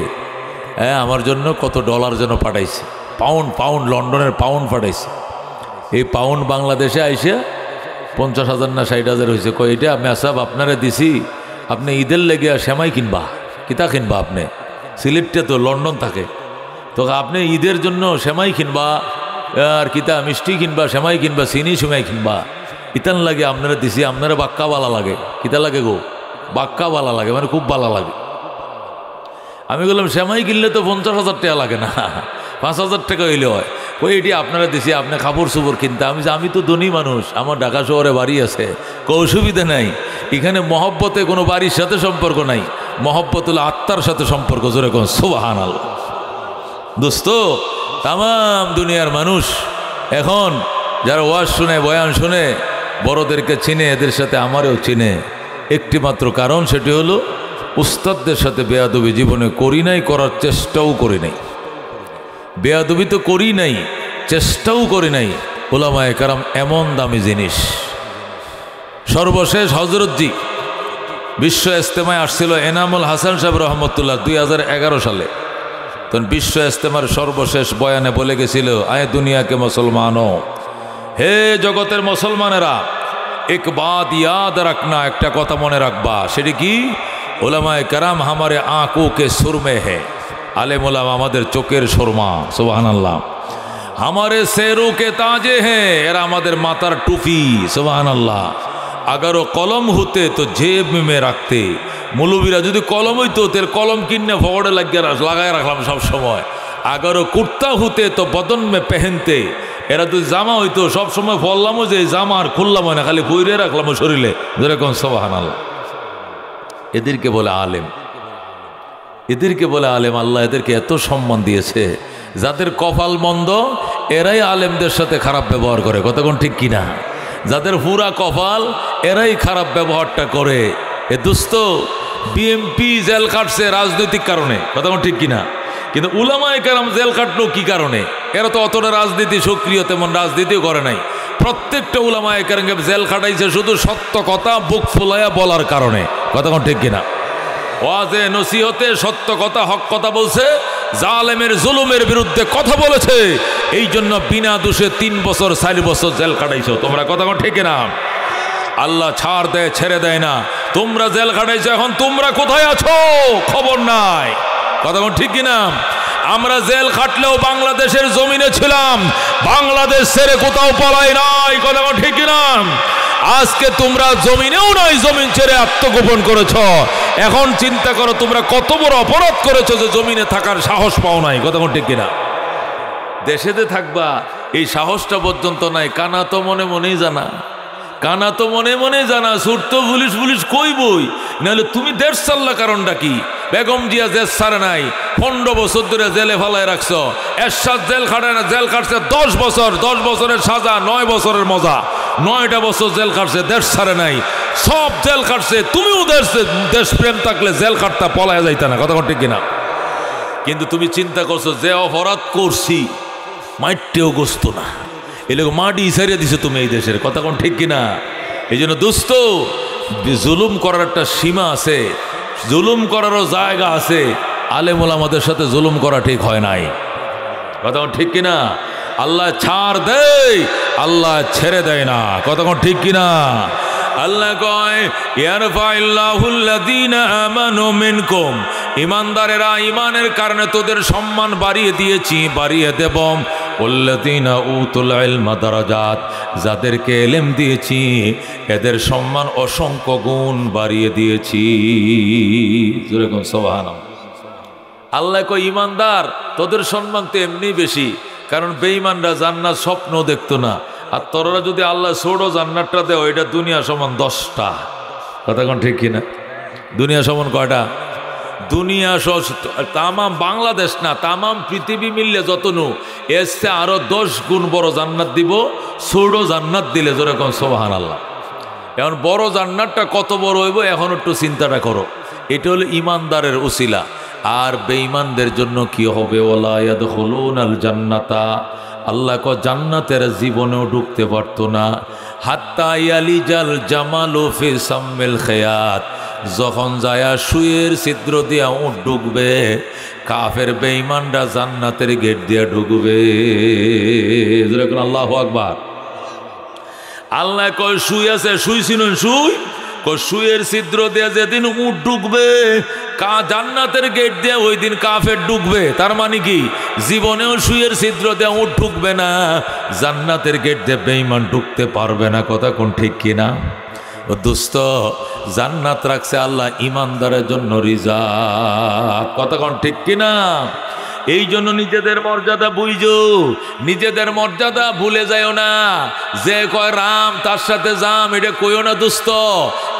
আমার জন্য কত ডলার যেন পাঠাইছে, পাউন্ড লন্ডনের পাউন্ড পাঠাইছে। এই পাউন্ড বাংলাদেশে আইসে 50,000 না 60,000 হয়েছে। কই এটা আমি আসাব আপনারে দিছি, আপনি ঈদের লেগে সেমাই কিনবা, কিতা কিনবা? আপনি সিলেটে তো লন্ডন থাকে, তো আপনি ঈদের জন্য সেমাই কিনবা আর কিতা মিষ্টি কিনবা, সেমাই কিনবা, চিনি সেমাই কিনবা, ইতান লাগে আপনারা দিছি। আপনারা বাক্কা বালা লাগে, কিতা লাগে গো? বাক্কা বালা লাগে, মানে খুব বালা লাগে। আমি বললাম সেমাই কিনলে তো 50,000 টাকা লাগে না, 5,000 টাকা হইলে হয়। কই এটি আপনারা দিছি, আপনি কাপড় চোপড় কিনতে। আমি তো ধনী মানুষ, আমার ঢাকা শহরে বাড়ি আছে, কোনো অসুবিধা নাই। এখানে মহব্বতে কোনো বাড়ির সাথে সম্পর্ক নাই, মহব্বত হলো আত্মার সাথে সম্পর্ক। জোরে কোন সুবহানাল্লাহ। দোস্ত তাম দুনিয়ার মানুষ এখন যারা ওয়াজ শুনে, বয়ান শুনে, বড়দেরকে চিনে, এদের সাথে আমারও চিনে একটি মাত্র কারণ, সেটি হলো উস্তাদদের সাথে বেয়াদবি জীবনে করি নাই, করার চেষ্টাও করি নাই। বেয়াদবি তো করি নাই, চেষ্টাও করি নাই। উলামায়ে কেরাম এমন দামি জিনিস। সর্বশেষ হযরতজি বিশ্ব ইজতেমায় আসছিল এনামুল হাসান সাহেব রহমতুল্লাহ 2011 সালে। তখন বিশ্ব ইজতেমার সর্বশেষ বয়ানে বলে গেছিল, আয়ে দুনিয়াকে মুসলমানো, হে জগতের মুসলমানেরা, এক বাত ইয়াদ রাখনা, একটা কথা মনে রাখবা। সেটি কি? উলামায়ে কেরাম হামারে আঁখোं के सुरमे है, আলেম ওলামা আমাদের চোখের সুরমা। সুবহানাল্লাহ। हमारे शेरों के ताजे हैं, এরা আমাদের মাথার টুপি। সুবহানাল্লাহ। अगर वो कलम होते तो जेब में रखते। মৌলবীরা যদি কলম হইতো তের কলম কিনে ফগড়ে লাগায় রাখলাম সব সময়। अगर वो कुर्ता होते तो बदन में पहनते। এরা যদি জামা হইতো সব সময় বললামও যে জামা আর খুললাম না, খালি বইরে রাখলাম শরীরে। যেরকম সুবহানাল্লাহ। এদেরকে বলে আলেম, এদেরকে বলে আলেম। আল্লাহ এদেরকে এত সম্মান দিয়েছে, যাদের কপাল মন্দ এরাই আলেমদের সাথে খারাপ ব্যবহার করে, কতক্ষণ ঠিক কিনা? যাদের পুরা কপাল এরাই খারাপ ব্যবহারটা করে। এ দোস্ত বিএমপি জেল কাটছে রাজনৈতিক কারণে, কতক্ষণ ঠিক কিনা? কিন্তু উলামায়ে কেরাম জেল কাটলো কি কারণে? এরা তো অতটা রাজনীতি সক্রিয় তেমন রাজনীতিও করে নাই। প্রত্যেকটা উলামায়ে কেরামকে জেল খাটাইছে শুধু সত্য কথা বুক ফুলাইয়া বলার কারণে, কতক্ষণ ঠিক কিনা? ওয়াজে নসিহতে সত্য কথা, হক কথা বলছে, জালেমের জুলুমের বিরুদ্ধে কথা বলেছে, এই জন্য বিনা দোষে 3 বছর 4 বছর জেল কাটাইছো তোমরা, কথা ঠিক না? আল্লাহ ছাড় দেয়, ছেড়ে দেয় না। তোমরা জেল কাটাইছো, এখন তোমরা কোথায় আছো খবর নাই, কথা ঠিক কিনা? আমরা জেল খাটলেও বাংলাদেশের জমিনে ছিলাম, বাংলাদেশ ছেড়ে কোথাও পলাই নাই, কথা ঠিক কিনা? আজকে তোমরা জমিনেও নাই, জমিন ছেড়ে আত্মগোপন করেছ। এখন চিন্তা করো তোমরা কত বড় অপরাধ করেছো যে জমিনে থাকার সাহস পাও নাই, কথা ঠিক কিনা? দেশেতে থাকবা এই সাহসটা পর্যন্ত নাই। কানা তো মনে মনেই জানা, কানা তো মনে মনে জানা, সুর তো পুলিশ পুলিশ কই বই, নাহলে তুমি দেড় সাল্লা কারণটা কি? বেগম জিয়া জেল ছাড়ে নাই, 15 বছর ধরে জেলে ফালায় রাখছ। এরশাদ জেল খাটে না, জেল কাটছে 10 বছর, 10 বছরের সাজা, 9 বছরের মজা, 9টা বছর জেল কাটছে, দেশ ছাড়ে নাই, সব জেল কাটছে। তুমিও দেশ প্রেম থাকলে জেল কাটতা, পলায় যাইতা না, কথা ঠিক কিনা? কিন্তু তুমি চিন্তা করছো যে অপরাধ করছি মাইটেও গোস্ত না, এলাকা মাটি সারিয়ে দিছো তুমি এই দেশের, কথা কোন ঠিক কিনা? এই জন্য দোস্ত, জুলুম করার একটা সীমা আছে, জুলুম করারও জায়গা আছে। আলেম ওলামাদের সাথে জুলুম করা ঠিক হয় নাই, কথা কোন ঠিক কিনা? আল্লাহ ছাড় দেয়, আল্লাহ ছেড়ে দেয় না, কথা কোন ঠিক কিনা? আল্লাহ কয় ইয়ারফাইল্লাহুল্লাযীনা আমানু মিনকুম, ঈমানদারেরা ঈমানের কারণে তোদের সম্মান বাড়িয়ে দিয়েছি, বাড়িয়ে দেব। ওয়াল্লাযীনা উতুল ইলমা দারাজাত, যাদেরকে ইলম দিয়েছি এদের সম্মান অসংখ্য গুণ বাড়িয়ে দিয়েছি। জোরে কোন সুবহানাল্লাহ। আল্লাহ কয় ঈমানদার তোদের সম্মান তো এমনি বেশি, কারণ বেঈমানরা জান্নাত স্বপ্ন দেখতো না, আর তোরা যদি আল্লাহ ছোট জান্নাতটা দেও, এটা দুনিয়া সমান 10টা, কথা কোন ঠিক কিনা? দুনিয়া সমান কয়টা? দুনিয়া তামাম বাংলাদেশ না, তামাম পৃথিবী মিললে যতনু এসে আরো 10 গুণ বড় জান্নাত দিব, ছোট জান্নাত দিলে। জোরে কোন সুবহানাল্লাহ। এখন বড় জান্নাতটা কত বড় হইব এখন একটু চিন্তাটা করো। এটা হলো ঈমানদারের উসিলা। আর বেঈমানদের জন্য কি হবে? ওয়ালা ইয়াদখুলুনাল জান্নাতা, আল্লাহ ক জান্নাতের জীবনেও ঢুকতে পারতো না। হাত্তা ইয়ালিজাল জামালু ফি সাম্মিল খিয়াত, যখন যায়া সুয়ের ছিদ্র দিয়া উঠ ঢুকবে, কাফের বেঈমানরা জান্নাতের গেট দিয়া ঢুকবে। যেরকম আল্লাহু আকবার। আল্লাহ কয় সুই আছে, সুই চিনুন? সুই সুয়ের ছিদ্র দিয়ে যেদিন উঠ ঢুকবে জান্নাতের গেট দিয়ে, ওই দিন কাফের ঢুকবে। তার মানে কি? জীবনেও সুয়ের ছিদ্র দিয়ে উঠ ঢুকবে না, জান্নাতের গেট দিয়ে বেঈমান ঢুকতে পারবে না, কথা কোন ঠিক কিনা? ও দোস্ত, জান্নাত রাখছে আল্লাহ ঈমানদারের জন্য রিজার্ভ, কথা কোন ঠিক কিনা? এই জন্য নিজেদের মর্যাদা বুঝো, নিজেদের মর্যাদা ভুলে যাও না। যে কয় রাম তার সাথে যাম, এটা কইও না দোস্ত।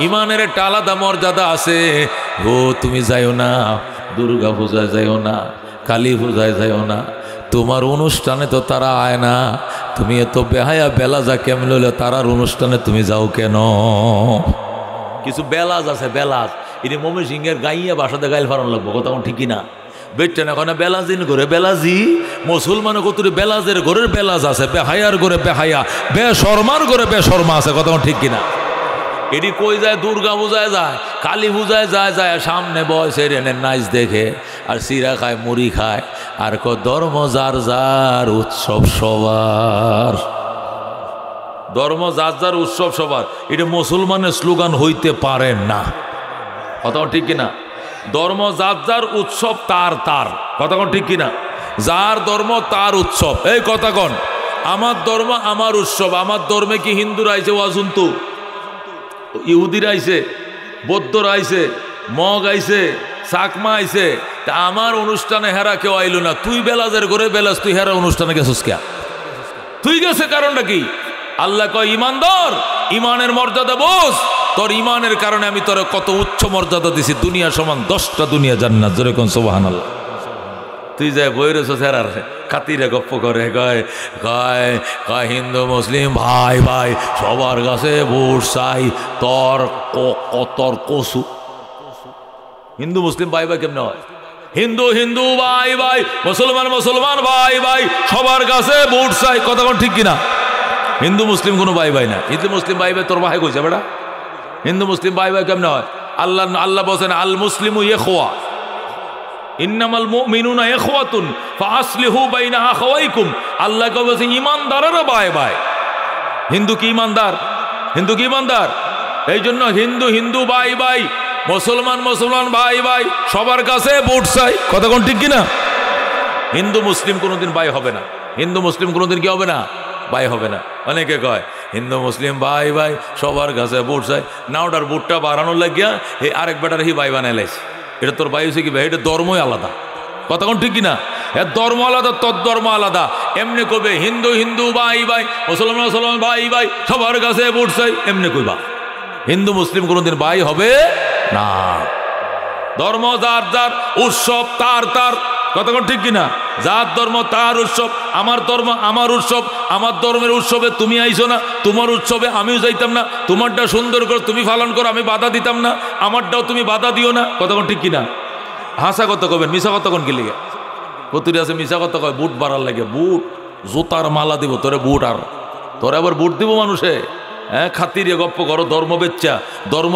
ইমানের একটা আলাদা মর্যাদা আছে। ও তুমি যাইও না দুর্গা পূজায়, যাইও না কালী পূজায়, যাইও না। তোমার অনুষ্ঠানে তো তারা আয় না, তুমি এত বেহায়া বেলাজা কেমন হলে তারার অনুষ্ঠানে তুমি যাও কেন? কিছু বেলাজ আছে, বেলাজ এটি মমি সিংহের গাইয়া বাসাতে গাইল ফারান লাগবো, কথা ঠিকই না? বেটে না কেন বেলাজিন করে বেলাজি, মুসলমানের কতুরি বেলাজের ঘরের বেলাজ আছে, বেহায়ার ঘরে বেহায়া, বেশর্মার ঘরে বেশর্মা আছে, কথা ঠিক কিনা? এটি কই যায়? দুর্গা পূজায় যায়, কালী পূজায় যায়, যায় সামনে বয়সে রেনের নাচ দেখে আর চিরা খায়, মুড়ি খায়, আর ধর্ম যার যার, উৎসব সবার। ধর্ম যার যার, উৎসব সবার, এটা মুসলমানের স্লোগান হইতে পারে না, কথা ঠিক কিনা? ধর্ম যার যার, উৎসব তার তার, কথা কোন ঠিক কিনা? যার ধর্ম তার উৎসব। এই কথা কন, আমার ধর্ম আমার উৎসব। আমার ধর্মে কি হিন্দুরা আইছে ওয়াজুন্তু, ইহুদিরা আইছে, বৌদ্ধরা আইছে, মগ আইছে, চাকমা আইছে, তা আমার অনুষ্ঠানে হেরা কেউ আইলো না। তুই বেলাজের ঘরে বেলাজ, তুই হেরা অনুষ্ঠানে গেছিস কে? তুই গেছে কারণটা কি? আল্লাহ কয় ঈমানদার, ঈমানের মর্যাদা বোঝ। তোর ঈমানের কারণে আমি তোর কত উচ্চ মর্যাদা দিছি, দুনিয়া সমান 10টা দুনিয়া জান্নাত। জোরে কোন সুবহানাল্লাহ। তুই যাই বইরেছ হেরার খাতিরে গপ্প করে, কয় কয় কয় হিন্দু মুসলিম ভাই ভাই সবার কাছে ভোট চাই, তোর তোর কসু। হিন্দু মুসলিম ভাই ভাই কেমনে হয়? হিন্দু হিন্দু ভাই ভাই, মুসলমান মুসলমান ভাই ভাই, সবার কাছে ভোট চাই, কথা কোন ঠিক কিনা? হিন্দু মুসলিম কোনো ভাই ভাই না। হিন্দু মুসলিম ভাই ভাই তোর ভাই কইছে বেটা? হিন্দু মুসলিম ভাই ভাই কেমনে হয়? আল্লাহ আল্লাহ বলছেন আল মুসলিমু ইখওয়া, ইন্নামাল মুমিনুনা ইখওয়াতুন ফাসলিহু বাইনা আখাওয়াইকুম। আল্লাহ কে বলছেন ঈমানদারেরা ভাই ভাই। হিন্দু কি ঈমানদার? হিন্দু কি ঈমানদার? এই জন্য হিন্দু হিন্দু ভাই ভাই, মুসলমান মুসলমান ভাই ভাই, সবার কাছে ভোট চাই, কথা কোন ঠিক কিনা? হিন্দু মুসলিম কোনোদিন ভাই হবে না, হিন্দু মুসলিম কোনোদিন কি হবে না? ভাই হবে না। অনেকে কয় হিন্দু মুসলিম ভাই ভাই, সবার কাছে ভোট চাই, না ওটার ভোটটা বাড়ানোর লাগিয়া এই আরেক বেটার হি ভাই বানাই লাইছে। এটা তোর ভাই হয়েছে কি ভাই? এটা ধর্মই আলাদা, কথা কোন ঠিক কিনা? এর ধর্ম আলাদা, তোর ধর্ম আলাদা। এমনি কবে হিন্দু হিন্দু ভাই ভাই, মুসলমান মুসলমান ভাই ভাই, সবার কাছে ভোট চাই, এমনি কইবা। হিন্দু মুসলিম কোনোদিন ভাই হবে না। ধর্ম যার যার, উৎসব তার তার, কতক্ষণ ঠিক কিনা? যার ধর্ম তার উৎসব, আমার ধর্ম আমার উৎসব। আমার ধর্মের উৎসবে তুমি আইসো না, তোমার উৎসবে আমিও যাইতাম না। তোমারটা সুন্দর করে তুমি পালন করো, আমি বাধা দিতাম না, আমারটাও তুমি বাধা দিও না। কতক্ষণ ঠিক কিনা? হাসা কত কবেন, মিশা কতক্ষণ কি লিগে? কতুরি আছে মিশা কত কয়, বুট বাড়ার লাগে, বুট জুতার মালা দিব তোরে, বুট আর তোরে আবার বুট দিব মানুষে। হ্যাঁ, খাতিরে গপ্প করো, ধর্ম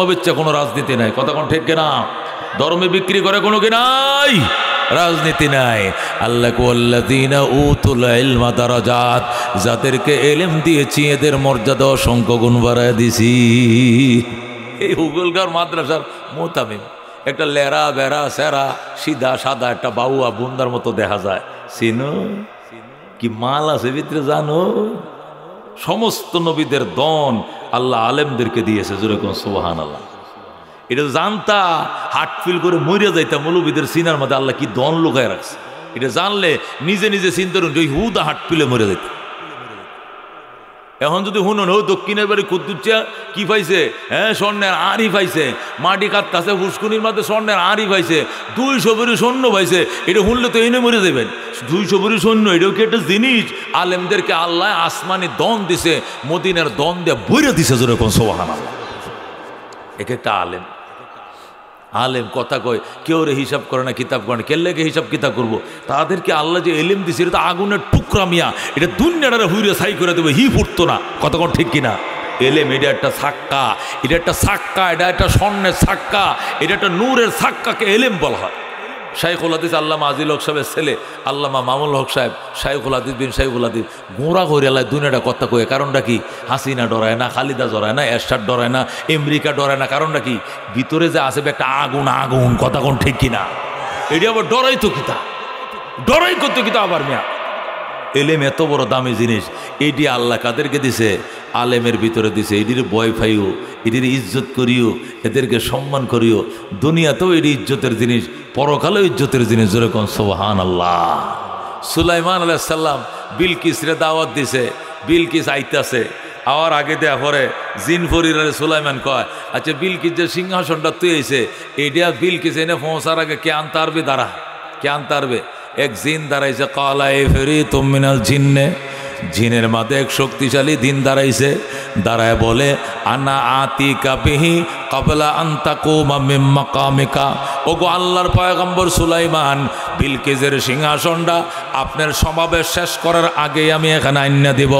বেচ্চা কোনো রাজনীতি নাই। কতক্ষণ ঠিক কিনা? ধর্মে বিক্রি করে কোনো কি নাই, রাজনীতি নাই। আল্লাহ ওয়াল্লাযীনা উতুল ইলমা দারাজাত, যাদেরকে ইলম দিয়েছি এদের মর্যাদা অসংখ্য গুণ বাড়ায় দিছি। এই হুগলগাঁও মাদ্রাসার মোতামিম একটা লেরা বেড়া সেরা সিধা সাদা একটা বাউয়া বুন্দার মতো দেখা যায়। চিনো কি মাল আছে ভিতরে জানো? সমস্ত নবীদের দন আল্লাহ আলেমদেরকে দিয়েছে। জোরে কোন সুবহানাল্লাহ। এটা জানতা হার্ট ফিল করে মরে যাইতা, মৌলবীদের সিনার মধ্যে আল্লাহ কি দন লুকায় রাখছে। এটা জানলে নিজে নিজে চিন্তা করুন, ওই হুদা হার্ট ফিলে মরে যাইত। এখন যদি শুনুন, ও দক্ষিণের বাড়ি কুদ্দুচ্চা কি পাইছে? হ্যাঁ, স্বর্ণের আড়ি পাইছে, মাটি কাটতাছে, ফুসকুনির মধ্যে স্বর্ণের আড়ি পাইছে, 200 ভরি স্বর্ণ পাইছে। এটা শুনলে তো এনে মরে যাবেন। 200 ভরি স্বর্ণ, এটাও কি একটা জিনিস? আলেমদেরকে আল্লাহ আসমানি দন দিছে, মদিনার দন দিয়ে বইরে দিছে। জোরে কোন সুবহানাল্লাহ। এক একটা আলেম আলেম কথা কয়, কেউ রে হিসাব করে না, কিতাব করে না। কেল্লাকে হিসাব কিতাব করবো? তাদেরকে আল্লাহ যে এলিম দিছে, এটা তো আগুনের টুকরা মিয়া, এটা দুনিয়াটারে হুইরে ছাই করে দেবে, হি ফুটতো না। কতক্ষণ ঠিক কিনা? এলেম এটা একটা সাক্কা, এটা একটা সাক্কা, এটা একটা স্বর্ণের সাক্কা, এটা একটা নূরের সাক্কাকে এলেম বলা হয়। শাইখুল হাদিস আল্লামা আজিল হক সাহেবের ছেলে আল্লামা মামুল হক সাহেব, শাইখুল হাদিস বিন শাইখুল হাদিস গোড়া করে এলায় দুনিয়াটা কথা কয়ে। কারণটা কি? হাসিনা ডরায় না, খালিদা ডরায় না, এরশাদ ডরায় না, আমেরিকা ডরায় না। কারণটা কি? ভিতরে যে আছে একটা আগুন, আগুন। কথা কোন ঠিক কিনা? এটি আবার ডরাই তো কিতা, ডরাই করতো কিতা আবার মিয়া। এলেম এত বড় দামি জিনিস, এটি আল্লাহ কাদেরকে দিছে? আলেমের ভিতরে দিছে। এটির ভয় পাইও, এটির ইজ্জত করিও, এদেরকে সম্মান করিও। দুনিয়াতেও এটি ইজ্জতের জিনিস, পরকালেও ইজ্জতের জিনিস। যেরকম সুবহানাল্লাহ। সুলাইমান আলাইহিস সালাম বিলকিসরে দাওয়াত দিছে, বিলকিস আইতাছে। আওয়ার আগে দেয়া পরে জিন ফরিরে সুলাইমান কয়, আচ্ছা বিলকিস যে সিংহাসনটা তুই আইছে, এইটা বিলকিস এনে পৌঁছার আগে কে আনতে পারবে? দাঁড়া, কে আনতে পারবে? এক জিন দাঁড়াইছে, কালা ইফরিতুম মিনাল জিন্নে, জিনের মাঝে এক শক্তিশালী দিন দাঁড়াইছে। দাঁড়ায় বলে, আনা আতিকা বিহি ক্বাবলা আন তাকুমা মিন মাকামিকা। ওগো আল্লাহর পয়গম্বর সুলাইমান, বিলকিসের সিংহাসনটা আপনার সমাবেশ শেষ করার আগেই আমি এখানে আইনা দিব।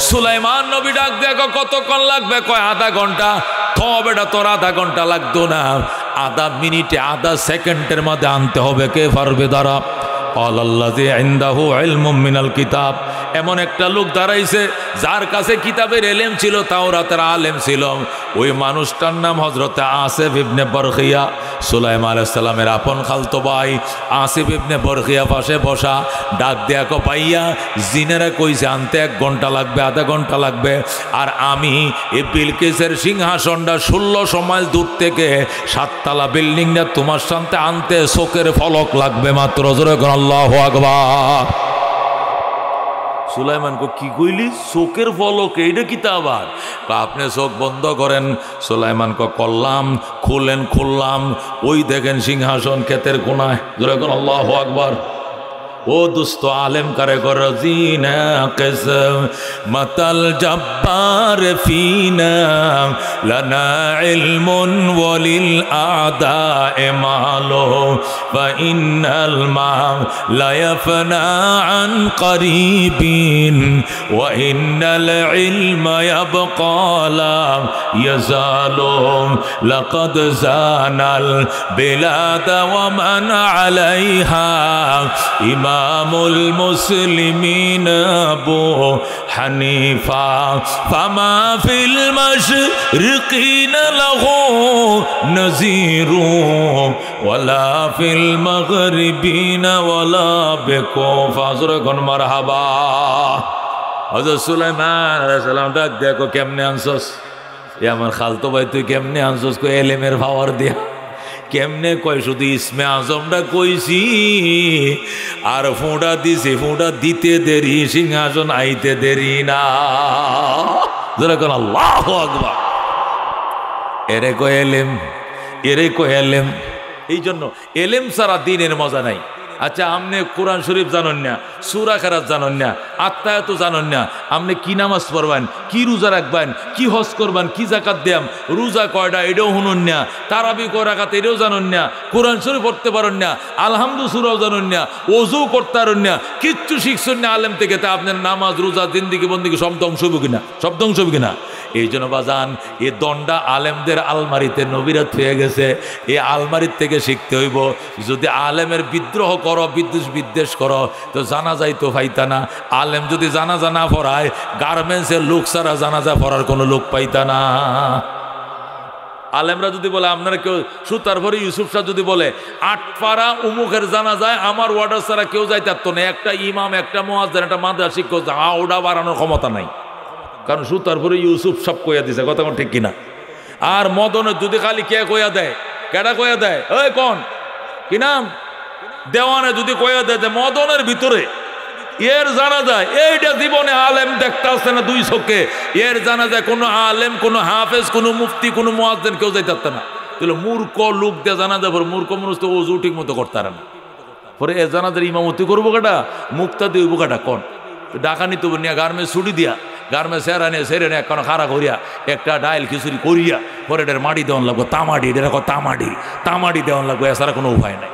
সুলাইমান নবী ডাক দেখো, কতক্ষণ লাগবে? কয় আধা ঘন্টা। তবে এটা তোর আধা ঘন্টা লাগতো না, আধা মিনিটে, আধা সেকেন্ডের মধ্যে আনতে হবে। কে পারবে? দাঁড়া। আল্লাযী ইনদাহু ইলমুম মিনাল কিতাব, এমন একটা লোক দাঁড়াইছে যার কাছে কিতাবের এলেম ছিল, তাওরাতের আলেম ছিল। ওই মানুষটার নাম হযরতে আসিফ ইবনে বরখিয়া। সুলাইমান আলাইহিস সালামের আপন খালতো ভাই আসিফ ইবনে বরখিয়া পাশে বসা। ডাক দেয়া কো, পাইয়া জিনেরা কইছে আনতে 1 ঘন্টা লাগবে, আধা ঘন্টা লাগবে। আর আমি এই বিলকিসের সিংহাসনটা 1600 মাইল দূর থেকে 7 তলা বিল্ডিংটা তোমার সামনে আনতে চোখের ফলক লাগবে মাত্র। জোরে করে আল্লাহু আকবার। সুলাইমান কো, কি কইলি? চোখের ফলক? এইটা কি তা আবার? আপনি চোখ বন্ধ করেন। সুলাইমান কো, করলাম। খুললেন, খুললাম। ওই দেখেন সিংহাসন ক্ষেতের কোনায়। জোরে করে আল্লাহু আকবার। ও দুস্থ আলেম কারে গর জিনা কসম মাতাল জব্বার ফিনা লানা ইলমুন ওয়ালিল আদা মালো ওয়া ইন্নাল মা লা ইয়াফনা আন করিবিন ওয়া ইন্নাল ইলমা ইয়াবকা লা ইয়াজালু লাকাদ জানাল বিলাদা ওয়া মান আলাইহা ইমামুল মুসলিমিন আবু হানিফা ফামা ফিল মাশরিকিন লাহু নাযীরু ওয়ালা ফিল মাগরিবিন ওয়ালা বিকুফা। যখন মারহাবা। হযরত সুলাইমান আলাইহিস সালাম ডাক দেখো, কেমনে আনছস? এ আমার খালতো ভাই, তুই কেমনে আনছস? কো এলেমের পাওয়ার দিয়া। কেমনে কয় শুধু ইসমে আজমটা কইছি আর ফোঁটা দিছে, ফোঁটা দিতে দেরি, সিংহাসন আইতে দেরি না। যেরকম আল্লাহু আকবার। এরে কয় এলেম, এরে কয় এলেম। এই জন্য এলেম ছাড়া দিনের মজা নাই। আচ্ছা, আপনি কোরআন শরীফ জানেন না, সূরা কেরাত জানেন না, আত্মায়াত জানেন না, আপনি কি নামাজ পড়বেন, কি রোজা রাখবেন, কি হজ করবেন, কি জাকাত দেন, রোজা কয়টা এটাও শুনুন না, তারাবি কয় রাকাত এটাও জানেন না, কোরআন শরীফ পড়তে পারেন না, আলহামদু সূরাও জানেন না, ওযু করতে পারেন না, কিচ্ছু শিখছেন না আলেম থেকে, তা আপনার নামাজ রোজা জিন্দিগি বন্দিগি সব ধ্বংস হবে কিনা? সব ধ্বংস হবে কিনা? এই জন্য বাজান, এ দণ্ডা আলেমদের আলমারিতে নবীরাত হয়ে গেছে। এই আলমারির থেকে শিখতে হইব। যদি আলেমের বিদ্রোহ করো, বিদ্বেষ করো, তো জানাজাই তো পাইতা না। আলেম যদি জানাজা না পড়ায়, গার্মেন্টসের লোক ছাড়া জানাজা পড়ার কোনো লোক পাইতা না। আলেমরা যদি বলে, আপনারা কেউ সুতার ভরে ইউসুফ শাহ যদি বলে 8 পারা উমুখের জানাজায় আমার ওয়ার্ডার ছাড়া কেউ যাইতে পারতো না, একটা ইমাম, একটা মুয়াজ্জিন, একটা মাদ্রাসা শিক্ষক, ওটা বাড়ানোর ক্ষমতা নাই। কারণ সুতার পরে ইউসুফ সব কইয়া দিছে, কথা কোন ঠিক কিনা? আর মদনের যদি খালি কে কইয়া দেয়, কেডা কইয়া দেয়, ওই কোন কি নাম, দেওয়ানে যদি কইয়া দেয় যে মদনের ভিতরে এর জানা যায়, এইটা জীবনে আলেম দেখতে আসছে না 2 চোখে, এর জানা যায় কোনো আলেম, কোনো হাফেজ, কোনো মুফতি, কোনো মুয়াজ্জিন কেউ যাইতে পারত না। তাহলে মূর্খ লোক দিয়ে জানা যায়, মূর্খ মানুষ তো ওযু ঠিক মতো করতে পারে না, পরে এ জানাজার ইমামতি করবো কাটা, মুক্তা দিব কাটা, কোন ডাকানি তো নিয়ে গার্মেন্টস ছুটি দিয়া, গার্মেন্টস সেরে নিয়ে এখন খাড়া করিয়া একটা ডাইল খিচুড়ি করিয়া পরে এটার মাটি দেওয়ান লাগবো, তামাডি, এটা তামাডি দেওয়ান লাগবো, এছাড়া কোনো উপায় নাই।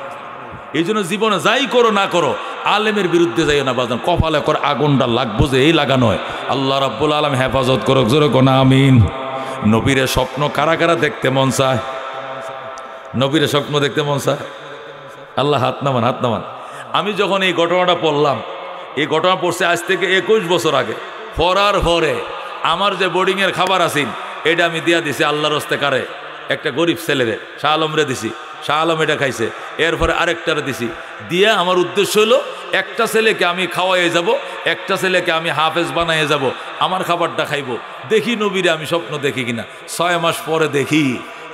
এই জন্য জীবনে যাই করো না করো, আলেমের বিরুদ্ধে যাইও না বাজান। কপালে করে আগুনটা লাগবো যে এই লাগানো হয়। আল্লাহ রাব্বুল আলামিন হেফাজত করুক, জোরে কোন আমিন। নবীরে স্বপ্ন কারা কারা দেখতে মন চায়? নবীরে স্বপ্ন দেখতে মন চায়? আল্লাহ হাত নামান, হাত নামান। আমি যখন এই ঘটনাটা পড়লাম, এই ঘটনা পড়ছে আজ থেকে 21 বছর আগে। পড়ার পরে আমার যে বোর্ডিংয়ের খাবার আসিন, এটা আমি দিয়া দিছি আল্লাহর হস্তে কারে, একটা গরিব ছেলেরে, শাহ আলমরে দিছি, শাহ আলম এটা খাইছে, এরপরে আরেকটারে দিছি। দিয়ে আমার উদ্দেশ্য হলো, একটা ছেলেকে আমি খাওয়াইয়ে যাব, একটা ছেলেকে আমি হাফেজ বানাইয়ে যাব, আমার খাবারটা খাইব। দেখি নবীরে আমি স্বপ্ন দেখি কিনা। 6 মাস পরে দেখি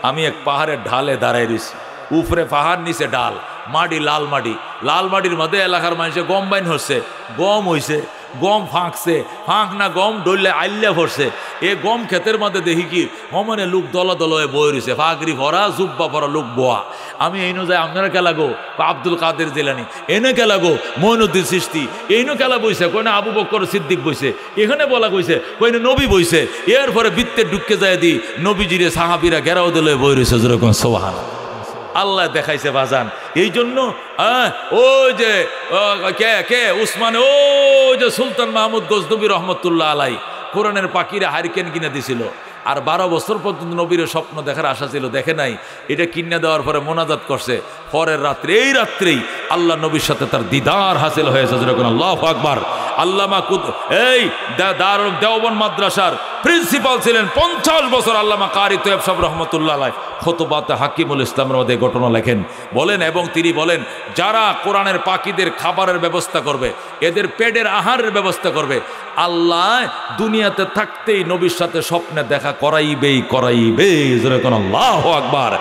আমি এক পাহাড়ের ঢালে দাঁড়াই রয়েছি, উপরে পাহাড়, নিচে ডাল, মাটি, লাল মাটি, লাল মাটির মধ্যে এলাকার মানুষে গম বাইন হচ্ছে, গম হইছে, গম ফাঁকছে, ফাঁক না গম ডললে আইল্লা ভরছে। এ গম ক্ষেতের মধ্যে দেখি কি হমনে লোক দলা দল হয়ে বয়ে রয়েছে, ফাঁকরি ভরা, জুব্বা ভরা লোক বোয়া। আমি এইনো যাই, আপনারা কেলা গো? আব্দুল কাদের জিলানি। এনে কেলা গো? মঈনুদ্দিন চিশতি। এইনো কেলা বইছে? কই না আবু বকর সিদ্দিক বইছে। এখানে বলা কইছে, কই না নবী বইছে। এরপরে বৃত্তে ঢুকে যায় দি নবীজিরে সাহাবিরা ঘেরাও দলে বয়ে রয়েছে, যেরকম সুবহানাল্লাহ। আল্লাহ দেখাইছে বাজান। এই জন্য ওই যে কে উসমান, ওই যে সুলতান মাহমুদ গজনবী রহমতুল্লাহ আলাই কোরআনের পাখিরা হারিকেন কিনে দিছিল। আর 12 বছর পর্যন্ত নবীর স্বপ্ন দেখার আশা ছিল, দেখে নাই। এটা কিনে দেওয়ার পরে মোনাজাত করছে, পরের রাত্রে, এই রাত্রেই আল্লাহ নবীর সাথে তার দিদার হাসিল হয়েছে, যেরকম আল্লাহু আকবার। আল্লামা এই দারুল দেওবন্দ মাদ্রাসার প্রিন্সিপাল ছিলেন 50 বছর, আল্লামা কারি তৈয়ব সাহেব রহমতুল্লাহ আলাইহ খুতবাতে হাকিমুল ইসলামের মধ্যে ঘটনা লেখেন, বলেন, এবং তিনি বলেন, যারা কোরআনের পাখিদের খাবারের ব্যবস্থা করবে, এদের পেটের আহারের ব্যবস্থা করবে, আল্লাহ দুনিয়াতে থাকতেই নবীর সাথে স্বপ্নে দেখা করাইবেই। যেরকম আল্লাহু আকবার।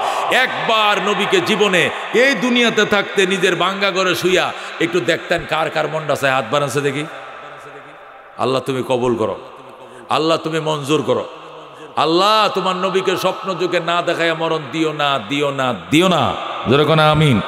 একবার নবীকে জীবনে এই দুনিয়াতে থাকতে নিজের বাঙ্গা ঘরে শুইয়া একটু দেখতেন, কার কার মনটা চায় হাত বানাচ্ছে দেখি। আল্লাহ তুমি কবুল করো, আল্লাহ তুমি মঞ্জুর করো। আল্লাহ তোমার নবীকে স্বপ্ন যুগে না দেখায় মরণ দিও না, দিও না, দিও না। যেরকম আমিন।